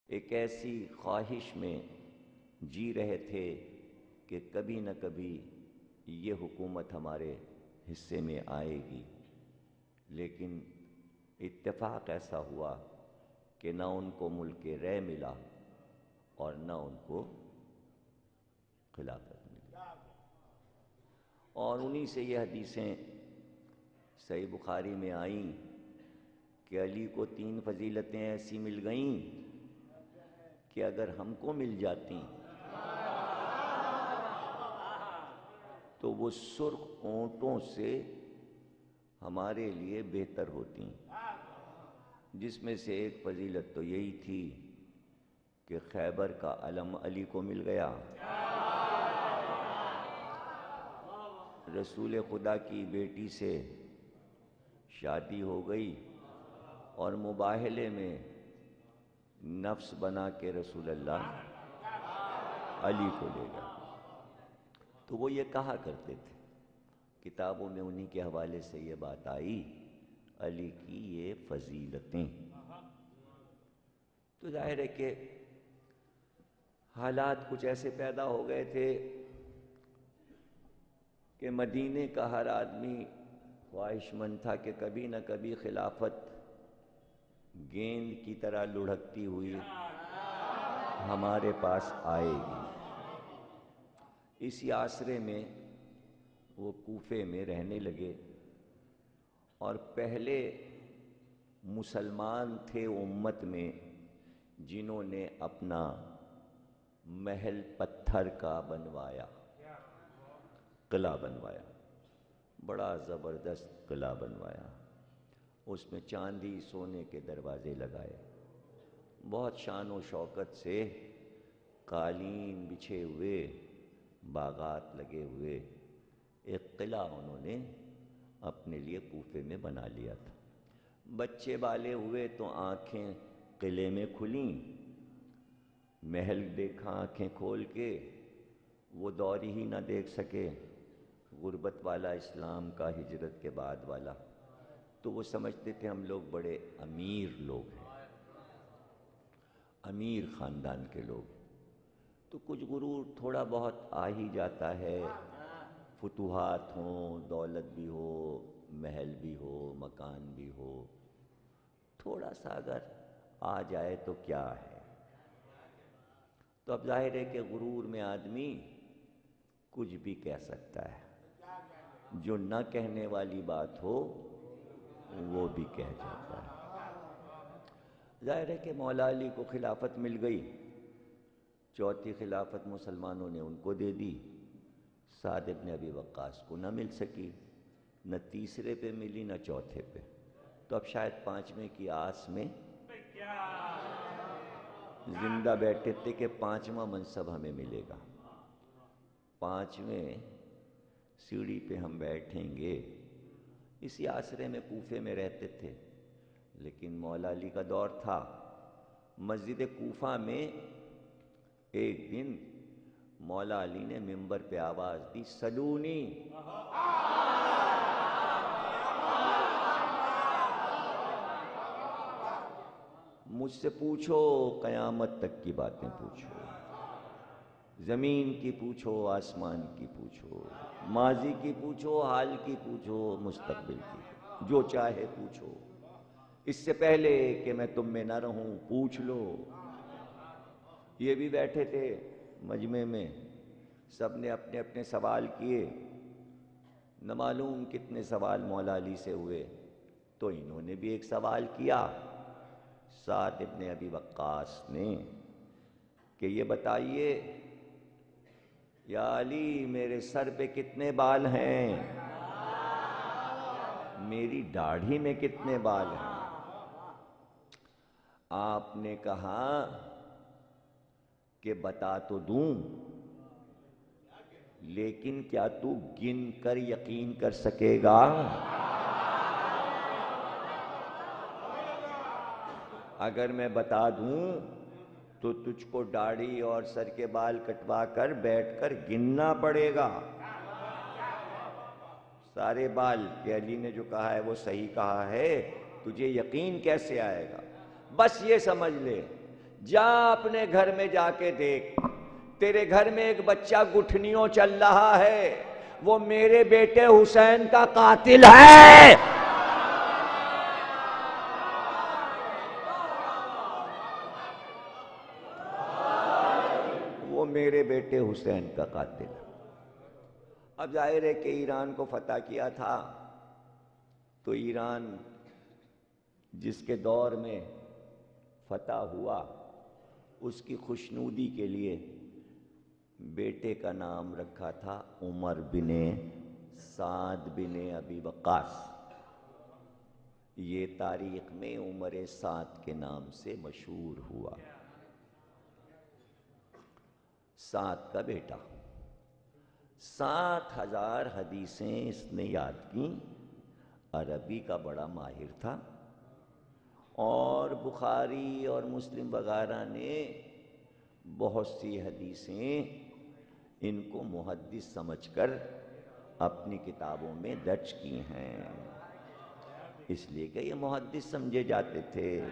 ایک ایسی خواہش میں جی رہے تھے کہ کبھی نہ کبھی یہ حکومت ہمارے حصے میں آئے گی، لیکن اتفاق ایسا ہوا کہ نہ ان کو ملک رے ملا اور نہ ان کو خلافت ملی۔ اور انہی سے یہ حدیثیں صحیح بخاری میں آئیں کہ علی کو 3 فضیلتیں ایسی مل گئیں کہ اگر ہم کو مل جاتی تو وہ سرخ اونٹوں سے ہمارے لیے بہتر ہوتی، جس میں سے ایک فضیلت تو یہی تھی کہ خیبر کا علم علی کو مل گیا، رسول خدا کی بیٹی سے شادی ہو گئی اور مباہلے میں نفس بنا کے رسول اللہ علی کو لے گئے۔ تو وہ یہ کہا کرتے تھے، کتابوں میں انہی کے حوالے سے یہ بات آئی، علی کی یہ فضیلتیں۔ تو ظاہر ہے کہ حالات کچھ ایسے پیدا ہو گئے تھے کہ مدینے کا ہر آدمی خواہش مند تھا کہ کبھی نہ کبھی خلافت گیند کی طرح لڑھکتی ہوئی ہمارے پاس آئے گی۔ اسی آسرے میں وہ کوفے میں رہنے لگے، اور پہلے مسلمان تھے امت میں جنہوں نے اپنا محل پتھر کا بنوایا، قلعہ بنوایا، بڑا زبردست قلعہ بنوایا، اس میں چاندی سونے کے دروازے لگائے، بہت شان و شوکت سے قالین بچھے ہوئے، باغات لگے ہوئے ایک قلعہ انہوں نے اپنے لیے کوفے میں بنا لیا تھا۔ بچے بالے ہوئے تو آنکھیں قلعے میں کھلیں، محل دیکھا آنکھیں کھول کے، وہ دور ہی نہ دیکھ سکے غربت والا اسلام کا، ہجرت کے بعد والا، تو وہ سمجھتے تھے ہم لوگ بڑے امیر لوگ ہیں، امیر خاندان کے لوگ، تو کچھ غرور تھوڑا بہت آ ہی جاتا ہے، فتوحات ہوں، دولت بھی ہو، محل بھی ہو، مکان بھی ہو، تھوڑا سا اگر آ جائے تو کیا ہے۔ تو اب ظاہر ہے کہ غرور میں آدمی کچھ بھی کہہ سکتا ہے، جو نہ کہنے والی بات ہو وہ بھی کہہ جاتا ہے۔ ظاہر ہے کہ مولا علی کو خلافت مل گئی، 4تھی خلافت مسلمانوں نے ان کو دے دی، سعد ابن ابی وقاص کو نہ مل سکی، نہ تیسرے پہ ملی نہ چوتھے پہ، تو اب شاید 5ویں کی آس میں زندہ بیٹھے تھے کہ 5واں منصب ہمیں ملے گا، 5ویں سیڑھی پہ ہم بیٹھیں گے۔ اسی آسرے میں کوفے میں رہتے تھے، لیکن مولا علی کا دور تھا۔ مسجد کوفہ میں ایک دن مولا علی نے منبر پہ آواز دی، سلونی، مجھ سے پوچھو، قیامت تک کی باتیں پوچھو، زمین کی پوچھو، آسمان کی پوچھو، ماضی کی پوچھو، حال کی پوچھو، مستقبل کی، جو چاہے پوچھو، اس سے پہلے کہ میں تم میں نہ رہوں پوچھ لو۔ یہ بھی بیٹھے تھے مجمع میں، سب نے اپنے اپنے سوال کیے، نہ معلوم کتنے سوال مولا علی سے ہوئے، تو انہوں نے بھی ایک سوال کیا سعد ابن ابی وقاص نے کہ یہ بتائیے یا علی، میرے سر پہ کتنے بال ہیں، میری داڑھی میں کتنے بال ہیں؟ آپ نے کہا کہ بتا تو دوں، لیکن کیا تو گن کر یقین کر سکے گا؟ اگر میں بتا دوں تو تجھ کو داڑھی اور سر کے بال کٹوا کر بیٹھ کر گننا پڑے گا، سارے بال، کہ علی نے جو کہا ہے وہ صحیح کہا ہے، تجھے یقین کیسے آئے گا؟ بس یہ سمجھ لے، جا اپنے گھر میں جا کے دیکھ، تیرے گھر میں ایک بچہ گٹھنیوں چل رہا ہے، وہ میرے بیٹے حسین کا قاتل ہے۔ وہ میرے بیٹے حسین کا قاتل ہے۔ اب ظاہر ہے کہ ایران کو فتح کیا تھا تو ایران جس کے دور میں فتح ہوا اس کی خوشنودی کے لیے بیٹے کا نام رکھا تھا عمر بن سعد بن ابی وقاص۔ یہ تاریخ میں عمر سعد کے نام سے مشہور ہوا، سعد کا بیٹا۔ 7,000 حدیثیں اس نے یاد کیں، عربی کا بڑا ماہر تھا، اور بخاری اور مسلم وغیرہ نے بہت سی حدیثیں ان کو محدث سمجھ کر اپنی کتابوں میں درج کی ہیں، اس لیے کہ یہ محدث سمجھے جاتے تھے،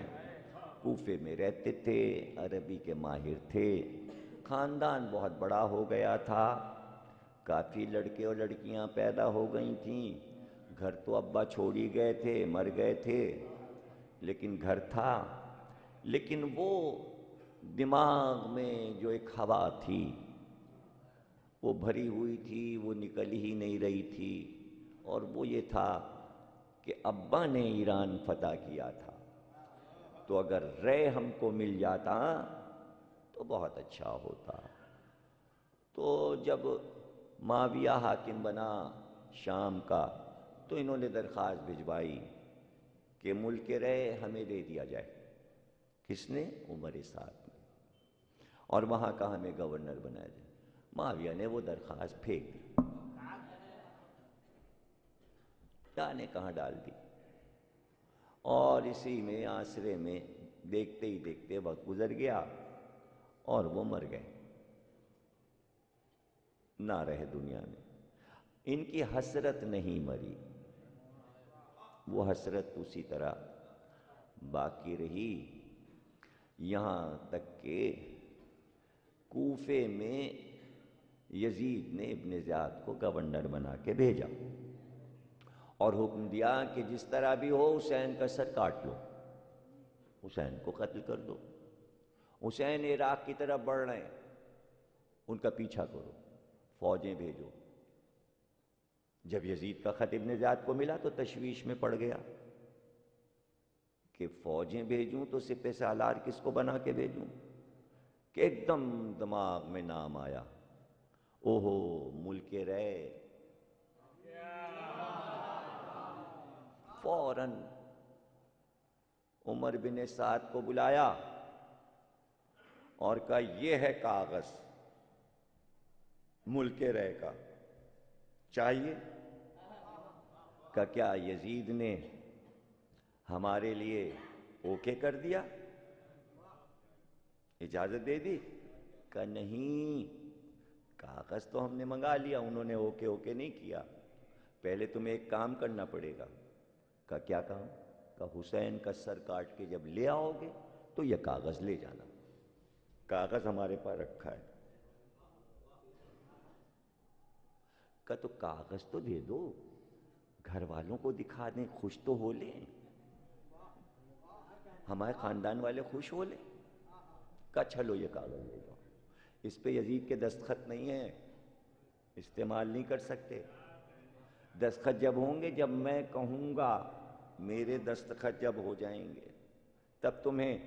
کوفے میں رہتے تھے، عربی کے ماہر تھے، خاندان بہت بڑا ہو گیا تھا، کافی لڑکے اور لڑکیاں پیدا ہو گئی تھیں، گھر تو ابا چھوڑ ہی گئے تھے، مر گئے تھے، لیکن گھر تھا۔ لیکن وہ دماغ میں جو ایک ہوا تھی وہ بھری ہوئی تھی، وہ نکل ہی نہیں رہی تھی، اور وہ یہ تھا کہ ابا نے ایران فتح کیا تھا، تو اگر رے ہم کو مل جاتا تو بہت اچھا ہوتا۔ تو جب معاویہ حاکم بنا شام کا تو انہوں نے درخواست بھجوائی کہ ملک رے ہمیں دے دیا جائے۔ کس نے؟ عمر سعد نے، اور وہاں کا ہمیں گورنر بنایا جائے۔ معاویہ نے وہ درخواست پھینک دی، جانے کہاں ڈال دی، اور اسی میں آسرے میں دیکھتے ہی دیکھتے وقت گزر گیا اور وہ مر گئے، نہ رہے دنیا میں۔ ان کی حسرت نہیں مری، وہ حسرت اسی طرح باقی رہی، یہاں تک کہ کوفے میں یزید نے ابن زیاد کو گورنر بنا کے بھیجا اور حکم دیا کہ جس طرح بھی ہو حسین کا سر کاٹ لو، حسین کو قتل کر دو۔ حسین عراق کی طرف بڑھ رہے ہیں، ان کا پیچھا کرو، فوجیں بھیجو۔ جب یزید کا خط ابن زیاد کو ملا تو تشویش میں پڑ گیا کہ فوجیں بھیجوں تو سپہ سالار کس کو بنا کے بھیجوں، کہ ایک دم دماغ میں نام آیا، اوہو ملک رے۔ فوراً عمر بن سعد کو بلایا اور کہا یہ ہے کاغذ ملک رے کا، چاہیے؟ کہ کیا یزید نے ہمارے لیے اوکے کر دیا، اجازت دے دی؟ کہ نہیں، کاغذ تو ہم نے منگا لیا، انہوں نے اوکے نہیں کیا، پہلے تمہیں ایک کام کرنا پڑے گا۔ کہ کیا کام؟ کہ حسین کا سر کاٹ کے جب لے آؤ گے تو یہ کاغذ لے جانا، کاغذ ہمارے پاس رکھا ہے۔ کہ تو کاغذ تو دے دو، گھر والوں کو دکھا دیں، خوش تو ہو لیں، ہمارے خاندان والے خوش ہو لیں۔ کہ چلو یہ کاغذ لے جاؤ، اس پہ یزید کے دستخط نہیں ہیں، استعمال نہیں کر سکتے، دستخط جب ہوں گے جب میں کہوں گا، میرے دستخط جب ہو جائیں گے تب تمہیں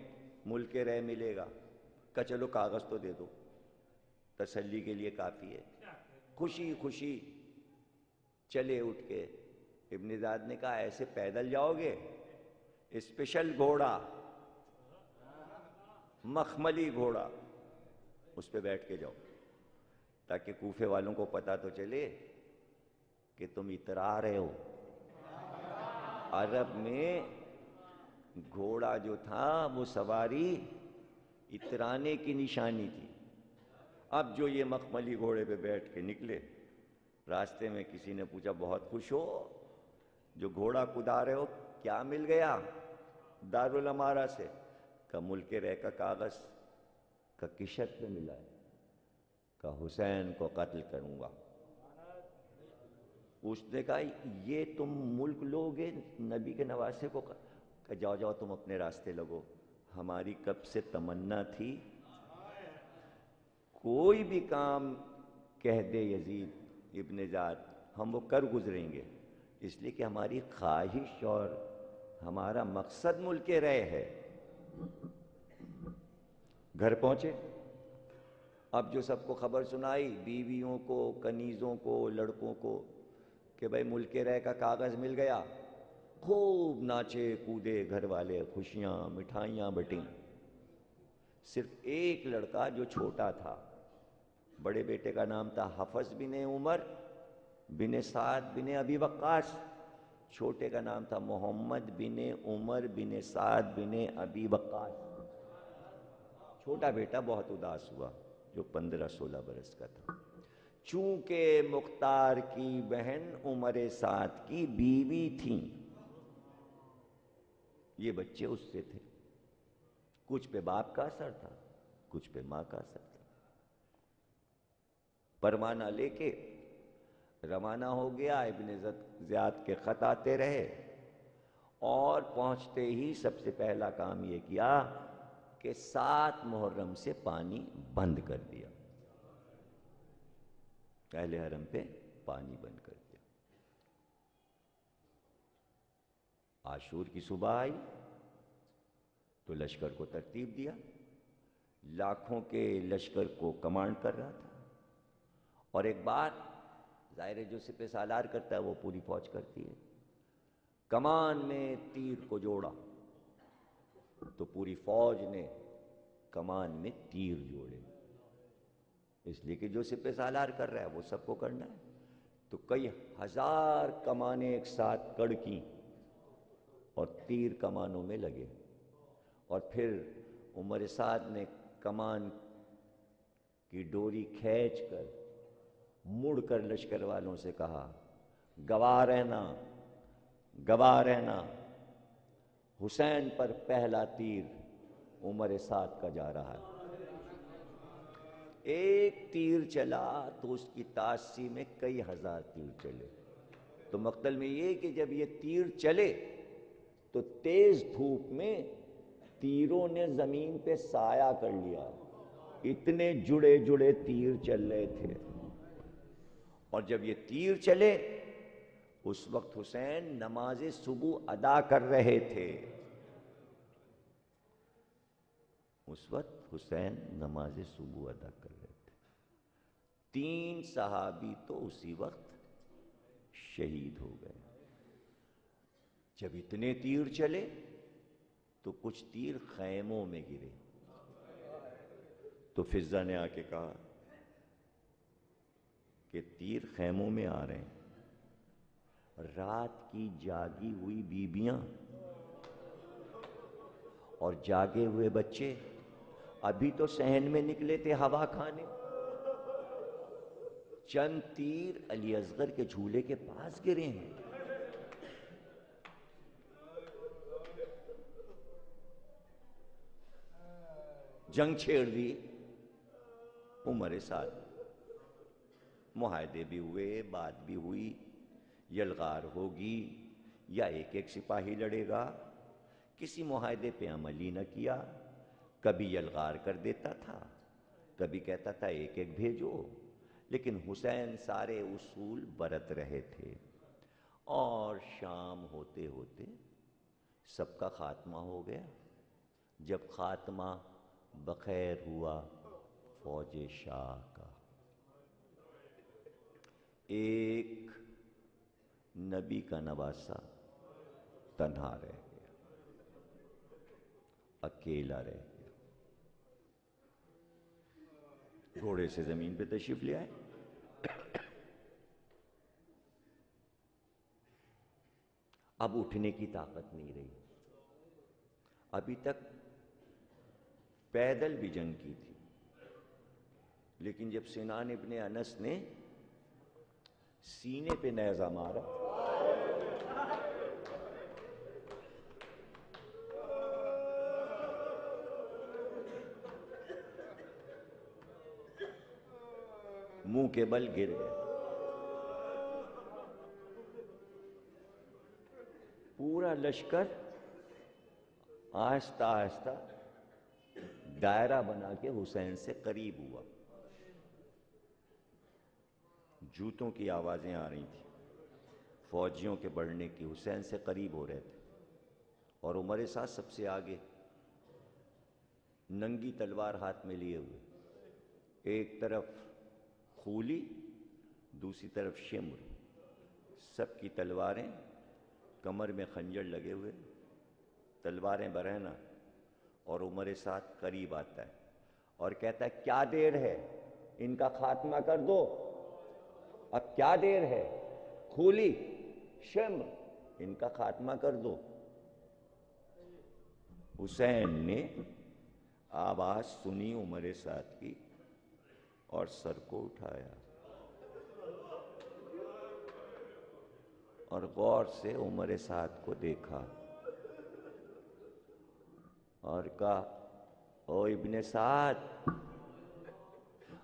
ملک رے ملے گا۔ کہ چلو کاغذ تو دے دو، تسلی کے لیے کافی ہے۔ خوشی خوشی چلے اٹھ کے، ابن زیاد نے کہا ایسے پیدل جاؤ گے؟ اسپیشل گھوڑا، مخملی گھوڑا، اس پہ بیٹھ کے جاؤ تاکہ کوفے والوں کو پتہ تو چلے کہ تم اترا رہے ہو۔ عرب میں گھوڑا جو تھا وہ سواری اترانے کی نشانی تھی۔ اب جو یہ مخملی گھوڑے پہ بیٹھ کے نکلے، راستے میں کسی نے پوچھا بہت خوش ہو جو گھوڑا کدا رہے ہو، کیا مل گیا دارالامارہ سے؟ کہ ملک رے کا کاغذ۔ کہا کس شرط پہ ملا ہے؟ کہا حسین کو قتل کروں گا۔ اس نے کہا یہ تم ملک لوگے نبی کے نواسے کو؟ کہ جاؤ جاؤ تم اپنے راستے لگو، ہماری کب سے تمنا تھی کوئی بھی کام کہہ دے یزید ابن زیاد ہم وہ کر گزریں گے، اس لیے کہ ہماری خواہش اور ہمارا مقصد ملک رہے ہے۔ گھر پہنچے، اب جو سب کو خبر سنائی، بیویوں کو، کنیزوں کو، لڑکوں کو، کہ بھائی ملک رہ کا کاغذ مل گیا، خوب ناچے کودے گھر والے، خوشیاں مٹھائیاں بٹیں۔ صرف ایک لڑکا جو چھوٹا تھا، بڑے بیٹے کا نام تھا حفص بن عمر بن سعد بن ابی وقاص، چھوٹے کا نام تھا محمد بن عمر بن سعد بن ابی وقاص۔ چھوٹا بیٹا بہت اداس ہوا جو 15-16 برس کا تھا، چونکہ مختار کی بہن عمر سعد کی بیوی تھیں، یہ بچے اس سے تھے، کچھ پہ باپ کا اثر تھا، کچھ پہ ماں کا اثر تھا۔ پروانہ لے کے روانہ ہو گیا، ابن زیاد کے خط آتے رہے، اور پہنچتے ہی سب سے پہلا کام یہ کیا کہ 7 محرم سے پانی بند کر دیا، اہل حرم پہ پانی بند کر دیا۔ عاشور کی صبح آئی تو لشکر کو ترتیب دیا، لاکھوں کے لشکر کو کمانڈ کر رہا تھا، اور ایک بات ظاہر ہے جو سپہ سالار کرتا ہے وہ پوری فوج کرتی ہے، کمان میں تیر کو جوڑا تو پوری فوج نے کمان میں تیر جوڑے، اس لیے کہ جو سپہ سالار کر رہا ہے وہ سب کو کرنا ہے۔ تو کئی ہزار کمانیں ایک ساتھ کڑکیں اور تیر کمانوں میں لگے، اور پھر عمر سعد نے کمان کی ڈوری کھینچ کر مڑ کر لشکر والوں سے کہا گواہ رہنا، گواہ رہنا، حسین پر پہلا تیر عمر سعد کا جا رہا ہے۔ ایک تیر چلا تو اس کی تاسی میں کئی ہزار تیر چلے، تو مقتل میں یہ کہ جب یہ تیر چلے تو تیز دھوپ میں تیروں نے زمین پہ سایہ کر لیا، اتنے جڑے جڑے تیر چل رہے تھے، اور جب یہ تیر چلے اس وقت حسین نماز صبح ادا کر رہے تھے، اس وقت حسین نماز صبح ادا کر رہے تھے۔ 3 صحابی تو اسی وقت شہید ہو گئے۔ جب اتنے تیر چلے تو کچھ تیر خیموں میں گرے، تو فضہ نے آ کے کہا کہ تیر خیموں میں آ رہے ہیں، رات کی جاگی ہوئی بیبیاں اور جاگے ہوئے بچے ابھی تو صحن میں نکلے تھے ہوا کھانے، چند تیر علی اصغر کے جھولے کے پاس گرے ہیں۔ جنگ چھیڑ دی عمر سعد، معاہدے بھی ہوئے، بات بھی ہوئی، یلغار ہوگی یا ایک ایک سپاہی لڑے گا، کسی معاہدے پہ عمل ہی نہ کیا، کبھی یلغار کر دیتا تھا، کبھی کہتا تھا ایک ایک بھیجو، لیکن حسین سارے اصول برت رہے تھے، اور شام ہوتے ہوتے سب کا خاتمہ ہو گیا۔ جب خاتمہ بخیر ہوا فوج شاہ کا، ایک نبی کا نواسا تنہا رہ گیا، اکیلا رہ گیا، گھوڑے سے زمین پہ تشریف لے آئے، اب اٹھنے کی طاقت نہیں رہی، ابھی تک پیدل بھی جنگ کی تھی، لیکن جب سنان ابن انس نے سینے پہ نیزہ مارا منہ کے بل گر گئے. پورا لشکر آہستہ آہستہ دائرہ بنا کے حسین سے قریب ہوا. جوتوں کی آوازیں آ رہی تھیں، فوجیوں کے بڑھنے کی. حسین سے قریب ہو رہے تھے اور عمر سعد سب سے آگے، ننگی تلوار ہاتھ میں لیے ہوئے. ایک طرف خولی، دوسری طرف شمر، سب کی تلواریں، کمر میں خنجر لگے ہوئے، تلواریں برہنہ. اور عمر سعد قریب آتا ہے اور کہتا ہے کیا دیر ہے، ان کا خاتمہ کر دو. اب کیا دیر ہے، خولی شمر، ان کا خاتمہ کر دو. حسین نے آواز سنی عمر سعد کی اور سر کو اٹھایا اور غور سے عمر سعد کو دیکھا اور کہا او ابن سعد،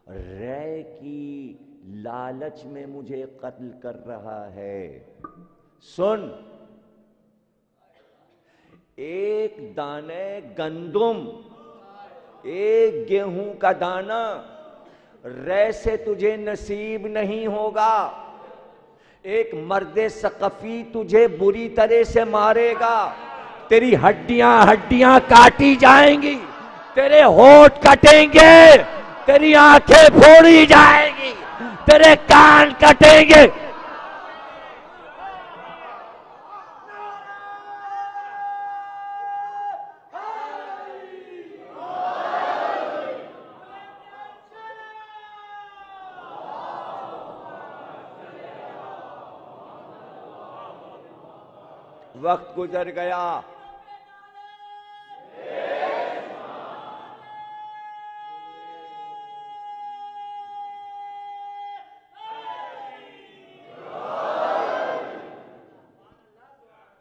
رے کی لالچ میں مجھے قتل کر رہا ہے. سن، ایک دانے گندم، ایک گیہوں کا دانہ رے سے تجھے نصیب نہیں ہوگا. ایک مرد ثقفی تجھے بری طرح سے مارے گا، تیری ہڈیاں کاٹی جائیں گی، تیرے ہونٹ کٹیں گے، تیری آنکھیں پھوڑی جائیں گی، تیرے کان کٹیں گے. وقت گزر گیا.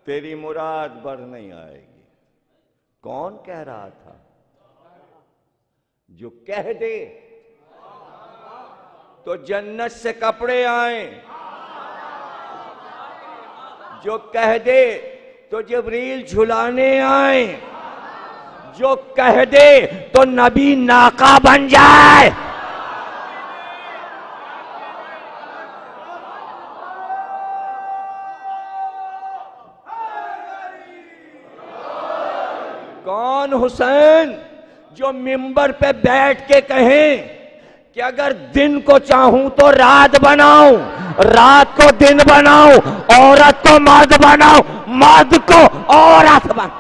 تیری مراد بر نہیں آئے گی. کون کہہ رہا تھا؟ جو کہہ دے تو جنت سے کپڑے آئیں، جو کہہ دے تو جبریل جھلانے آئیں، جو کہہ دے تو نبی ناقہ بن جائے. کون حسین جو منبر پہ بیٹھ کے کہیں کہ اگر دن کو چاہوں تو رات بناؤں، رات کو دن بناؤں، عورت کو مرد بناؤں، مرد کو عورت بناؤں.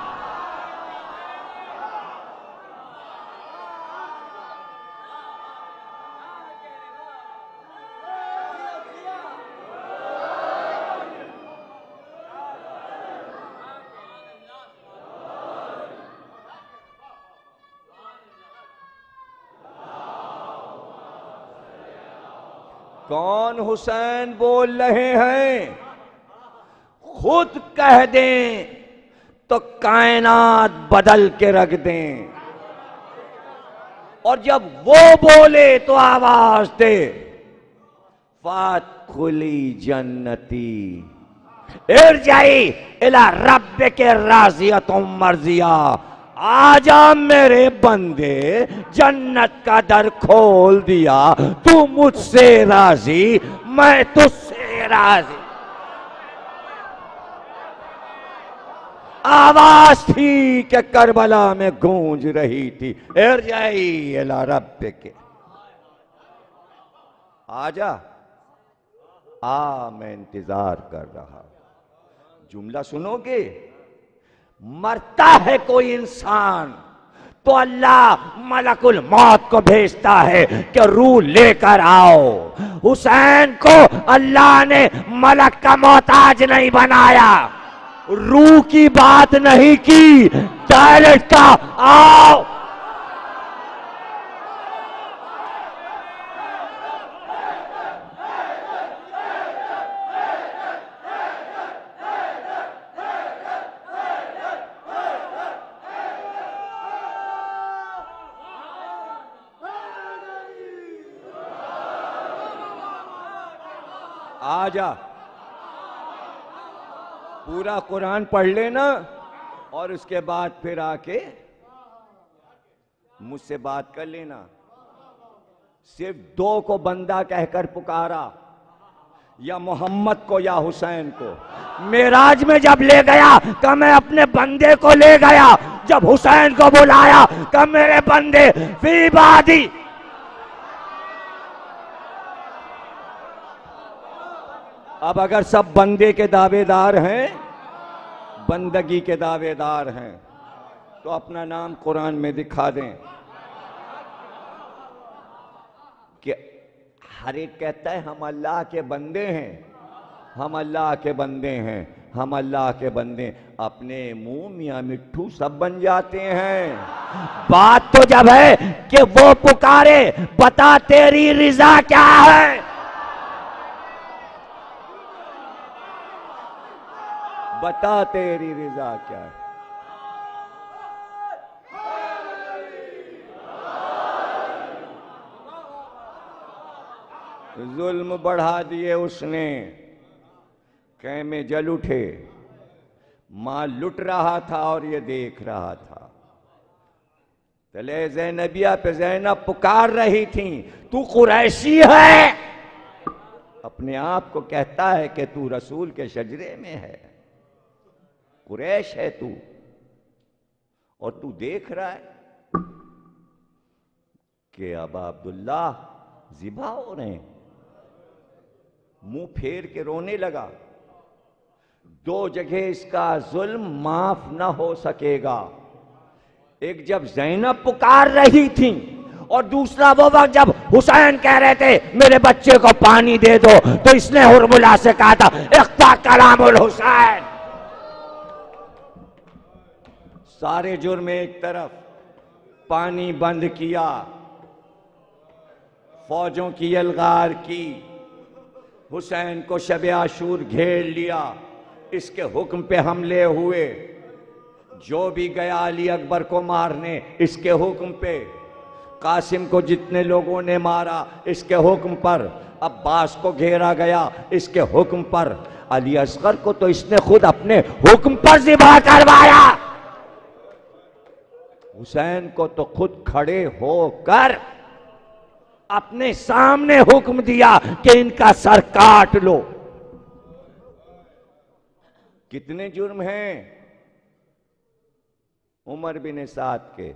کون حسین بول رہے ہیں؟ خود کہہ دیں تو کائنات بدل کے رکھ دیں، اور جب وہ بولے تو آواز دے فات کھلی جنتی ارجعی الی ربک راضیۃ مرضیہ. آجا میرے بندے، جنت کا در کھول دیا، تو مجھ سے راضی، میں تجھ سے راضی. آواز تھی کہ کربلا میں گونج رہی تھی، ارجعی الی ربک. آجا، میں انتظار کر رہا. جملہ سنو گے؟ مرتا ہے کوئی انسان تو اللہ ملک الموت کو بھیجتا ہے کہ روح لے کر آؤ. حسین کو اللہ نے ملک کا محتاج نہیں بنایا، روح کی بات نہیں کی، ڈائریکٹ کا آؤ. آ جا پورا قرآن پڑھ لینا اور اس کے بعد پھر آ کے مجھ سے بات کر لینا. صرف 2 کو بندہ کہہ کر پکارا, یا محمد کو یا حسین کو. معراج میں جب لے گیا کہ میں اپنے بندے کو لے گیا, جب حسین کو بلایا کہ میرے بندے فی عبادی. اب اگر سب بندے کے دعوے دار ہیں, بندگی کے دعوے دار ہیں, تو اپنا نام قرآن میں دکھا دیں. کہ ہر ایک کہتا ہے ہم اللہ کے بندے ہیں, ہم اللہ کے بندے ہیں, ہم اللہ کے بندے. اپنے منہ میاں مٹھو سب بن جاتے ہیں. بات تو جب ہے کہ وہ پکارے بتا تیری رضا کیا ہے, بتا تیری رضا کیا ہے. ظلم بڑھا دیے اس نے, خیمے جل اٹھے. ماں لٹ رہا تھا اور یہ دیکھ رہا تھا. تلے زینبیہ پہ زینب پکار رہی تھیں, تو قریشی ہے. اپنے آپ کو کہتا ہے کہ تو رسول کے شجرے میں ہے, قریش ہے تو, اور تو دیکھ رہا ہے کہ اب عبداللہ ذبح ہو رہے ہیں. منہ پھیر کے رونے لگا. 2 جگہ اس کا ظلم معاف نہ ہو سکے گا. ایک جب زینب پکار رہی تھی, اور دوسرا وہ وقت جب حسین کہہ رہے تھے میرے بچے کو پانی دے دو, تو اس نے حرملہ سے کہا تھا اقطع کلام الحسین. سارے جرم ایک طرف, پانی بند کیا, فوجوں کی یلغار کی, حسین کو شب عاشور گھیر لیا, اس کے حکم پہ حملے ہوئے. جو بھی گیا علی اکبر کو مارنے اس کے حکم پہ, قاسم کو جتنے لوگوں نے مارا اس کے حکم پر, عباس کو گھیرا گیا اس کے حکم پر, علی اصغر کو تو اس نے خود اپنے حکم پر ذبح کروایا. حسین کو تو خود کھڑے ہو کر اپنے سامنے حکم دیا کہ ان کا سر کاٹ لو. کتنے جرم ہیں عمر بن سعد کے,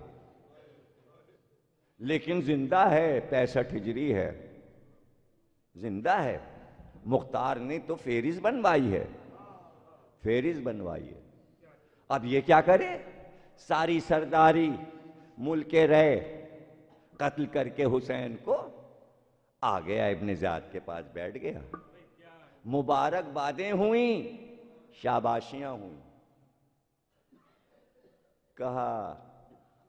لیکن زندہ ہے. 65 ہجری ہے, زندہ ہے. مختار نے تو فہرست بنوائی ہے, فہرست بنوائی ہے. اب یہ کیا کرے, ساری سرداری ملک رے قتل کر کے حسین کو آ گیا, ابن زیاد کے پاس بیٹھ گیا. مبارک بادیں ہوئیں, شاباشیاں ہوئیں. کہا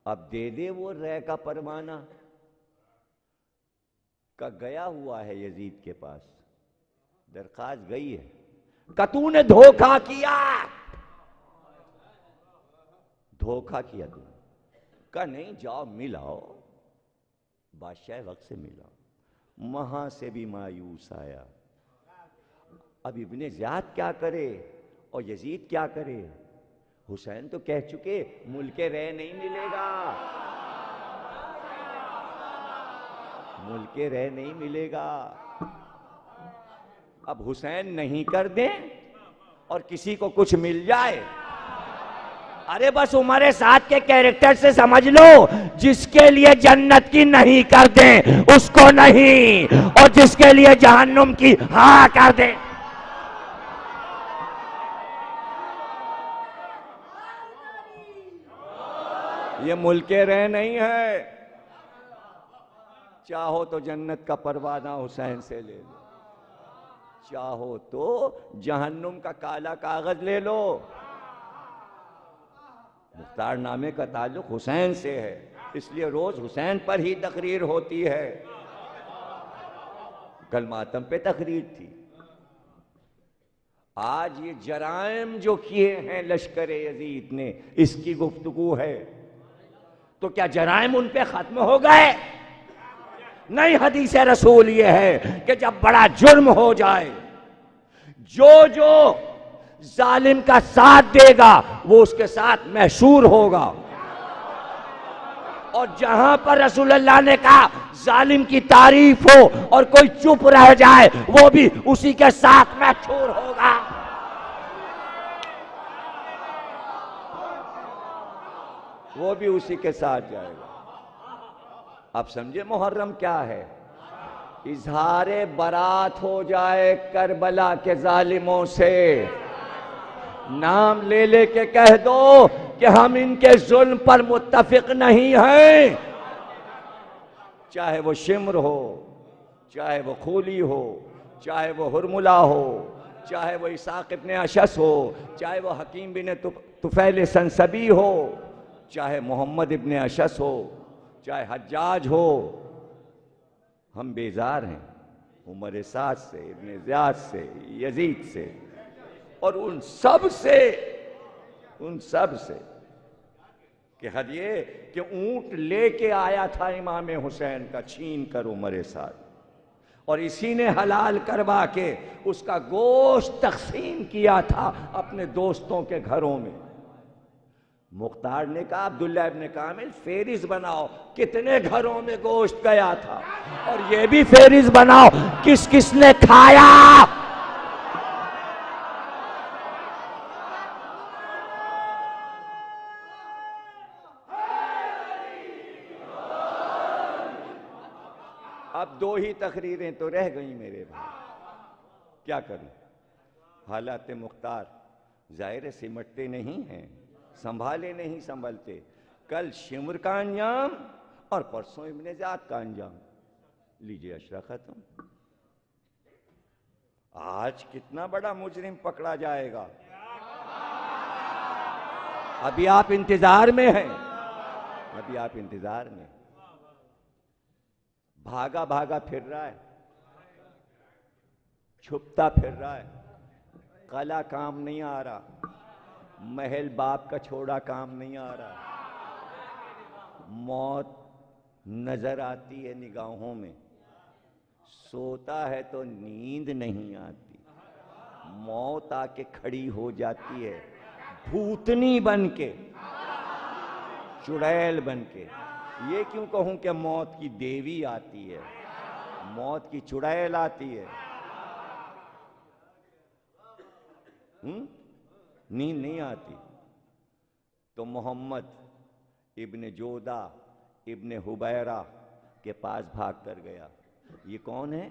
اب دے دے وہ رے کا پروانہ. کہ گیا ہوا ہے یزید کے پاس, درخواست گئی ہے. کہ تو نے دھوکہ کیا, دھوکہ کیا تو. کہ نہیں جاؤ ملاؤ, بادشاہ وقت سے ملا. وہاں سے بھی مایوس آیا. اب ابن زیاد کیا کرے اور یزید کیا کرے. حسین تو کہہ چکے ملک رے نہیں ملے گا, ملک رے نہیں ملے گا. اب حسین نہیں کر دیں اور کسی کو کچھ مل جائے. ارے بس عمر سعد کے کیریکٹر سے سمجھ لو, جس کے لیے جنت کی نہیں کر دیں اس کو نہیں, اور جس کے لیے جہنم کی ہاں کر دیں. یہ ملک رے نہیں ہے. چاہو تو جنت کا پروانہ حسین سے لے لو, چاہو تو جہنم کا کالا کاغذ لے لو. مختار نامے کا تعلق حسین سے ہے, اس لیے روز حسین پر ہی تقریر ہوتی ہے. کل ماتم پہ تقریر تھی. آج یہ جرائم جو کیے ہیں لشکر یزید نے, اس کی گفتگو ہے. تو کیا جرائم ان پہ ختم ہو گئے؟ نہیں. حدیث رسول یہ ہے کہ جب بڑا جرم ہو جائے جو جو ظالم کا ساتھ دے گا وہ اس کے ساتھ محشور ہوگا، اور جہاں پر رسول اللہ نے کہا ظالم کی تعریف ہو اور کوئی چپ رہ جائے وہ بھی اسی کے ساتھ محشور ہوگا۔ وہ بھی اسی کے ساتھ جائے گا۔ اب سمجھے محرم کیا ہے؟ اظہار برات ہو جائے کربلا کے ظالموں سے، نام لے لے کے کہہ دو کہ ہم ان کے ظلم پر متفق نہیں ہیں، چاہے وہ شمر ہو، چاہے وہ خولی ہو، چاہے وہ ہرملہ ہو، چاہے وہ اسحاق ابن اشعث ہو، چاہے وہ حکیم بن طفیل سنسبی ہو، چاہے محمد ابن اشعث ہو، چاہے حجاج ہو، ہم بیزار ہیں عمر سعد سے، ابن زیاد سے، یزید سے، اور ان سب سے کہ حد یہ کہ اونٹ لے کے آیا تھا امام حسین کا چھین کر عمر سعد، اور اسی نے حلال کروا کے اس کا گوشت تقسیم کیا تھا اپنے دوستوں کے گھروں میں۔ مختار نے کہا عبداللہ ابن کامل فہرست بناؤ کتنے گھروں میں گوشت گیا تھا، اور یہ بھی فہرست بناؤ کس کس نے کھایا۔ اب دو ہی تقریریں تو رہ گئیں میرے بھائی، کیا کروں؟ حالات مختار ظاہر سمٹتے نہیں ہیں، سنبھالے نہیں سنبھلتے۔ کل شمر کا انجام اور پرسوں ابن زیاد کا انجام، لیجئے اشرا ختم۔ آج کتنا بڑا مجرم پکڑا جائے گا، ابھی آپ انتظار میں ہیں، ابھی آپ انتظار میں۔ بھاگا بھاگا پھر رہا ہے، چھپتا پھر رہا ہے، قلعہ کام نہیں آ رہا، محل باپ کا چھوڑا کام نہیں آ رہا، موت نظر آتی ہے نگاہوں میں، سوتا ہے تو نیند نہیں آتی، موت آ کے کھڑی ہو جاتی ہے بھوتنی بن کے، چڑیل بن کے۔ یہ کیوں کہوں کہ موت کی دیوی آتی ہے، موت کی چڑیل آتی ہے، نیند نہیں آتی۔ تو محمد ابن جودہ ابن حبیرہ کے پاس بھاگ کر گیا۔ یہ کون ہے؟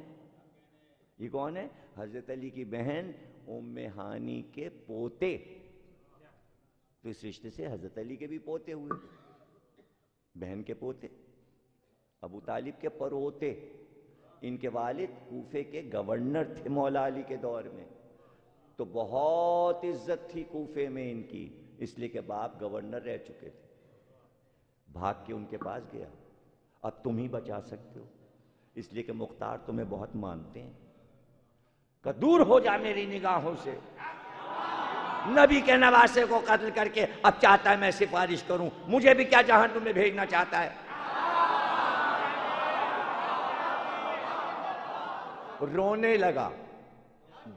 یہ کون ہے؟ حضرت علی کی بہن ام ہانی کے پوتے، تو اس رشتے سے حضرت علی کے بھی پوتے ہوئے، بہن کے پوتے، ابو طالب کے پروتے۔ ان کے والد کوفے کے گورنر تھے مولا علی کے دور میں، تو بہت عزت تھی کوفے میں ان کی، اس لیے کہ باپ گورنر رہ چکے تھے۔ بھاگ کے ان کے پاس گیا، اب تم ہی بچا سکتے ہو، اس لیے کہ مختار تمہیں بہت مانتے ہیں، کہ دور ہو جا میری نگاہوں سے۔ نبی کے نواسے کو قتل کر کے اب چاہتا ہے میں سفارش کروں، مجھے بھی کیا جہنم میں بھیجنا چاہتا ہے۔ رونے لگا،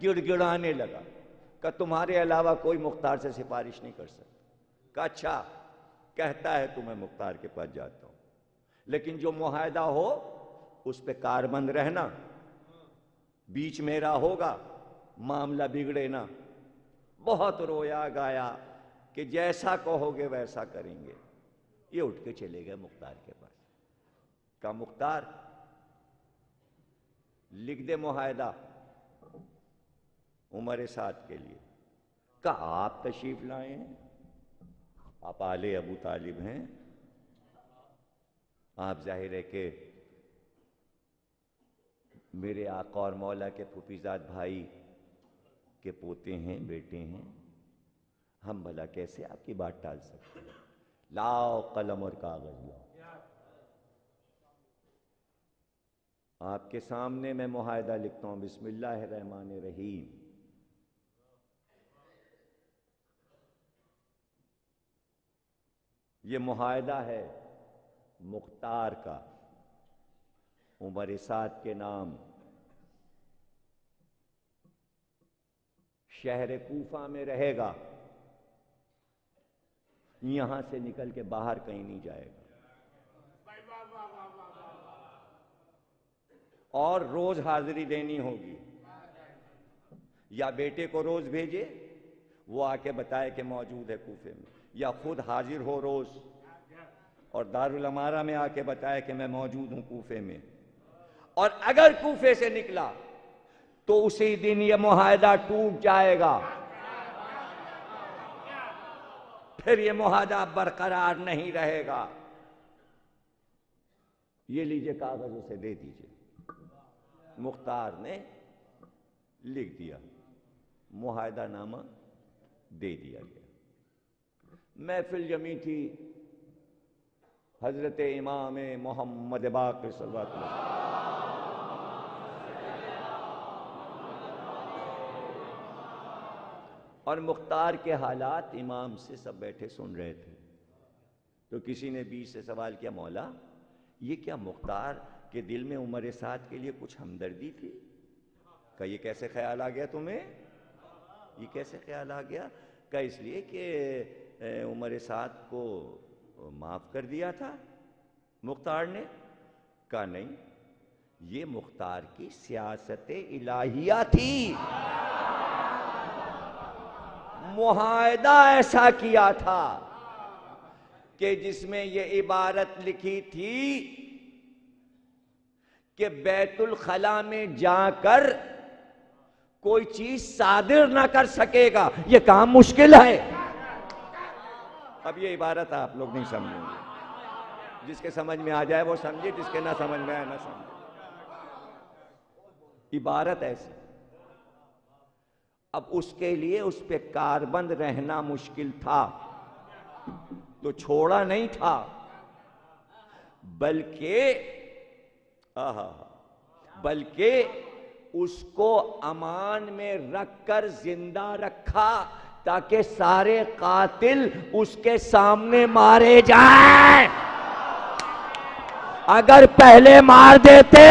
گڑ گڑانے لگا، کہ تمہارے علاوہ کوئی مختار سے سفارش نہیں کر سکتا۔ کہ اچھا، کہتا ہے تو میں مختار کے پاس جاتا ہوں، لیکن جو معاہدہ ہو اس پہ کاربند رہنا، بیچ میرا ہوگا، معاملہ بگڑے نا۔ بہت رویا گایا کہ جیسا کہو گے ویسا کریں گے۔ یہ اٹھ کے چلے گئے مختار کے پاس، کہا مختار لکھ دے معاہدہ عمر سعد کے لیے۔ کہا آپ تشریف لائے ہیں، آپ آل ابو طالب ہیں، آپ ظاہر ہے کہ میرے آقا اور مولا کے پھوپھیزاد بھائی کے پوتے ہیں، بیٹے ہیں، ہم بھلا کیسے آپ کی بات ٹال سکتے ہیں؟ لاؤ قلم اور کاغذ لاؤ، آپ کے سامنے میں معاہدہ لکھتا ہوں، بسم اللہ الرحمن الرحیم۔ یہ معاہدہ ہے مختار کا، عمر سعد کے نام، شہر کوفہ میں رہے گا، یہاں سے نکل کے باہر کہیں نہیں جائے گا، اور روز حاضری دینی ہوگی، یا بیٹے کو روز بھیجے وہ آ کے بتائے کہ موجود ہے کوفے میں، یا خود حاضر ہو روز اور دارالامارہ میں آ کے بتائے کہ میں موجود ہوں کوفے میں۔ اور اگر کوفے سے نکلا تو اسی دن یہ معاہدہ ٹوٹ جائے گا، پھر یہ معاہدہ برقرار نہیں رہے گا۔ یہ لیجئے کاغذ اسے دے دیجئے۔ مختار نے لکھ دیا، معاہدہ نامہ دے دیا گیا۔ محفل جمی تھی، حضرت امام محمد باقر صلی اللہ علیہ وسلم اور مختار کے حالات امام سے سب بیٹھے سن رہے تھے۔ تو کسی نے بیچ سے سوال کیا، مولا یہ کیا مختار کے دل میں عمر سعد کے لیے کچھ ہمدردی تھی؟ کہ یہ کیسے خیال آ گیا تمہیں؟ یہ کیسے خیال آ گیا؟ کہ اس لیے کہ عمر سعد کو معاف کر دیا تھا مختار نے؟ کہا نہیں، یہ مختار کی سیاست الہیہ تھی، معاہدہ ایسا کیا تھا کہ جس میں یہ عبارت لکھی تھی کہ بیت الخلا میں جا کر کوئی چیز صادر نہ کر سکے گا، یہ کام مشکل ہے۔ اب یہ عبارت آپ لوگ نہیں سمجھیں گے، جس کے سمجھ میں آ جائے وہ سمجھے، جس کے نہ سمجھ میں آئے نہ سمجھے۔ عبارت ایسی، اب اس کے لیے اس پہ کاربند رہنا مشکل تھا تو چھوڑا نہیں تھا، بلکہ اس کو امان میں رکھ کر زندہ رکھا تاکہ سارے قاتل اس کے سامنے مارے جائیں۔ اگر پہلے مار دیتے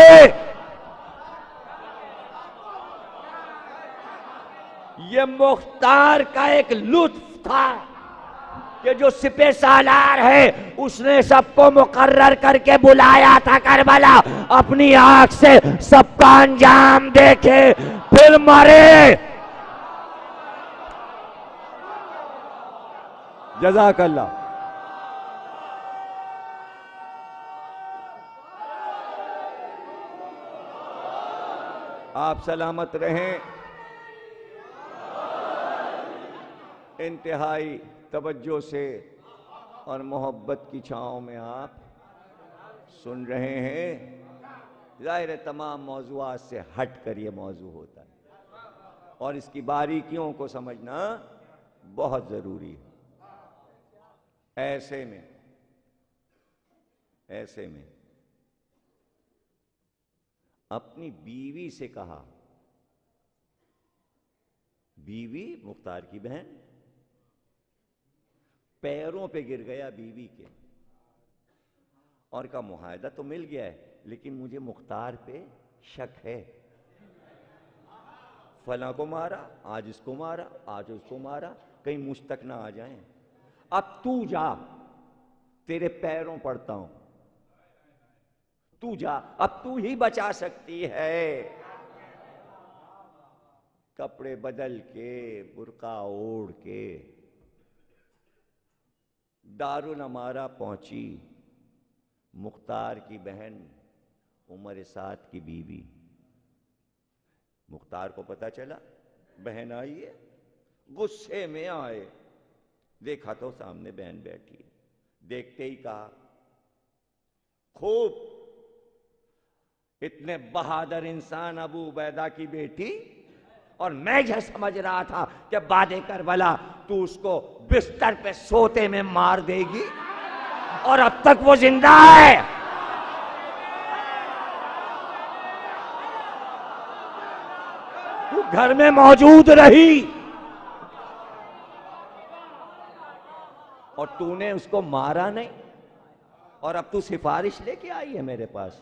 یہ مختار کا ایک لطف تھا کہ جو سپہ سالار ہے اس نے سب کو مقرر کر کے بلایا تھا کربلا، اپنی آنکھ سے سب کا انجام دیکھے پھر مرے۔ جزاک اللہ۔ آپ سلامت رہیں، انتہائی توجہ سے اور محبت کی چھاؤں میں آپ سن رہے ہیں۔ ظاہر ہے تمام موضوعات سے ہٹ کر یہ موضوع ہوتا ہے اور اس کی باریکیوں کو سمجھنا بہت ضروری ہے۔ ایسے میں اپنی بیوی سے کہا، بیوی مختار کی بہن، پیروں پہ گر گیا بیوی کے اور کہا معاہدہ تو مل گیا ہے لیکن مجھے مختار پہ شک ہے، فلاں کو مارا، آج اس کو مارا، آج اس کو مارا، کہیں مجھ تک نہ آ جائیں۔ اب تو جا، تیرے پیروں پڑتا ہوں، تو جا، اب تو ہی بچا سکتی ہے۔ کپڑے بدل کے، برقع اوڑھ کے دارالامارہ پہنچی مختار کی بہن عمر سعد کی بیوی۔ مختار کو پتا چلا بہن آئی ہے، غصے میں آئے، دیکھا تو سامنے بہن بیٹھی ہے، دیکھتے ہی کہا خوب، اتنے بہادر انسان ابو عبیدہ کی بیٹی، اور میں یہ سمجھ رہا تھا کہ بعد کربلا تو اس کو بستر پہ سوتے میں مار دے گی اور اب تک وہ زندہ ہے۔ تو گھر میں موجود رہی اور تو نے اس کو مارا نہیں، اور اب تو سفارش لے کے آئی ہے میرے پاس؟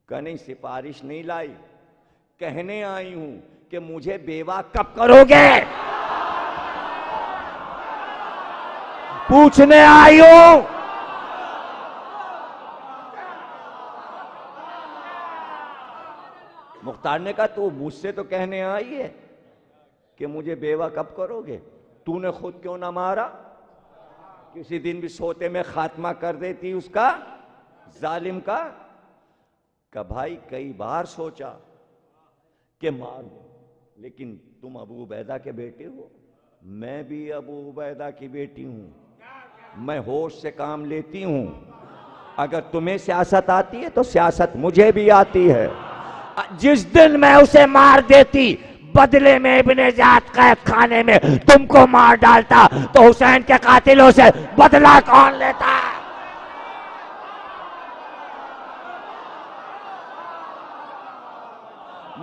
کہ نہیں، سفارش نہیں لائی، کہنے آئی ہوں کہ مجھے بیوہ کب کرو گے؟ پوچھنے آئی ہوں۔ مختار نے کہا تو مجھ سے تو کہنے آئی ہے کہ مجھے بیوہ کب کرو گے؟ تو نے خود کیوں نہ مارا؟ کسی دن بھی سوتے میں خاتمہ کر دیتی اس کا، ظالم کا۔ کہ بھائی کئی بار سوچا کہ مار دو، لیکن تم ابو عبیدہ کے بیٹے ہو، میں بھی ابو عبیدہ کی بیٹی ہوں، میں ہوش سے کام لیتی ہوں۔ اگر تمہیں سیاست آتی ہے تو سیاست مجھے بھی آتی ہے۔ جس دن میں اسے مار دیتی، بدلے میں ابن زیاد قید خانے میں تم کو مار ڈالتا، تو حسین کے قاتلوں سے بدلہ کون لیتا؟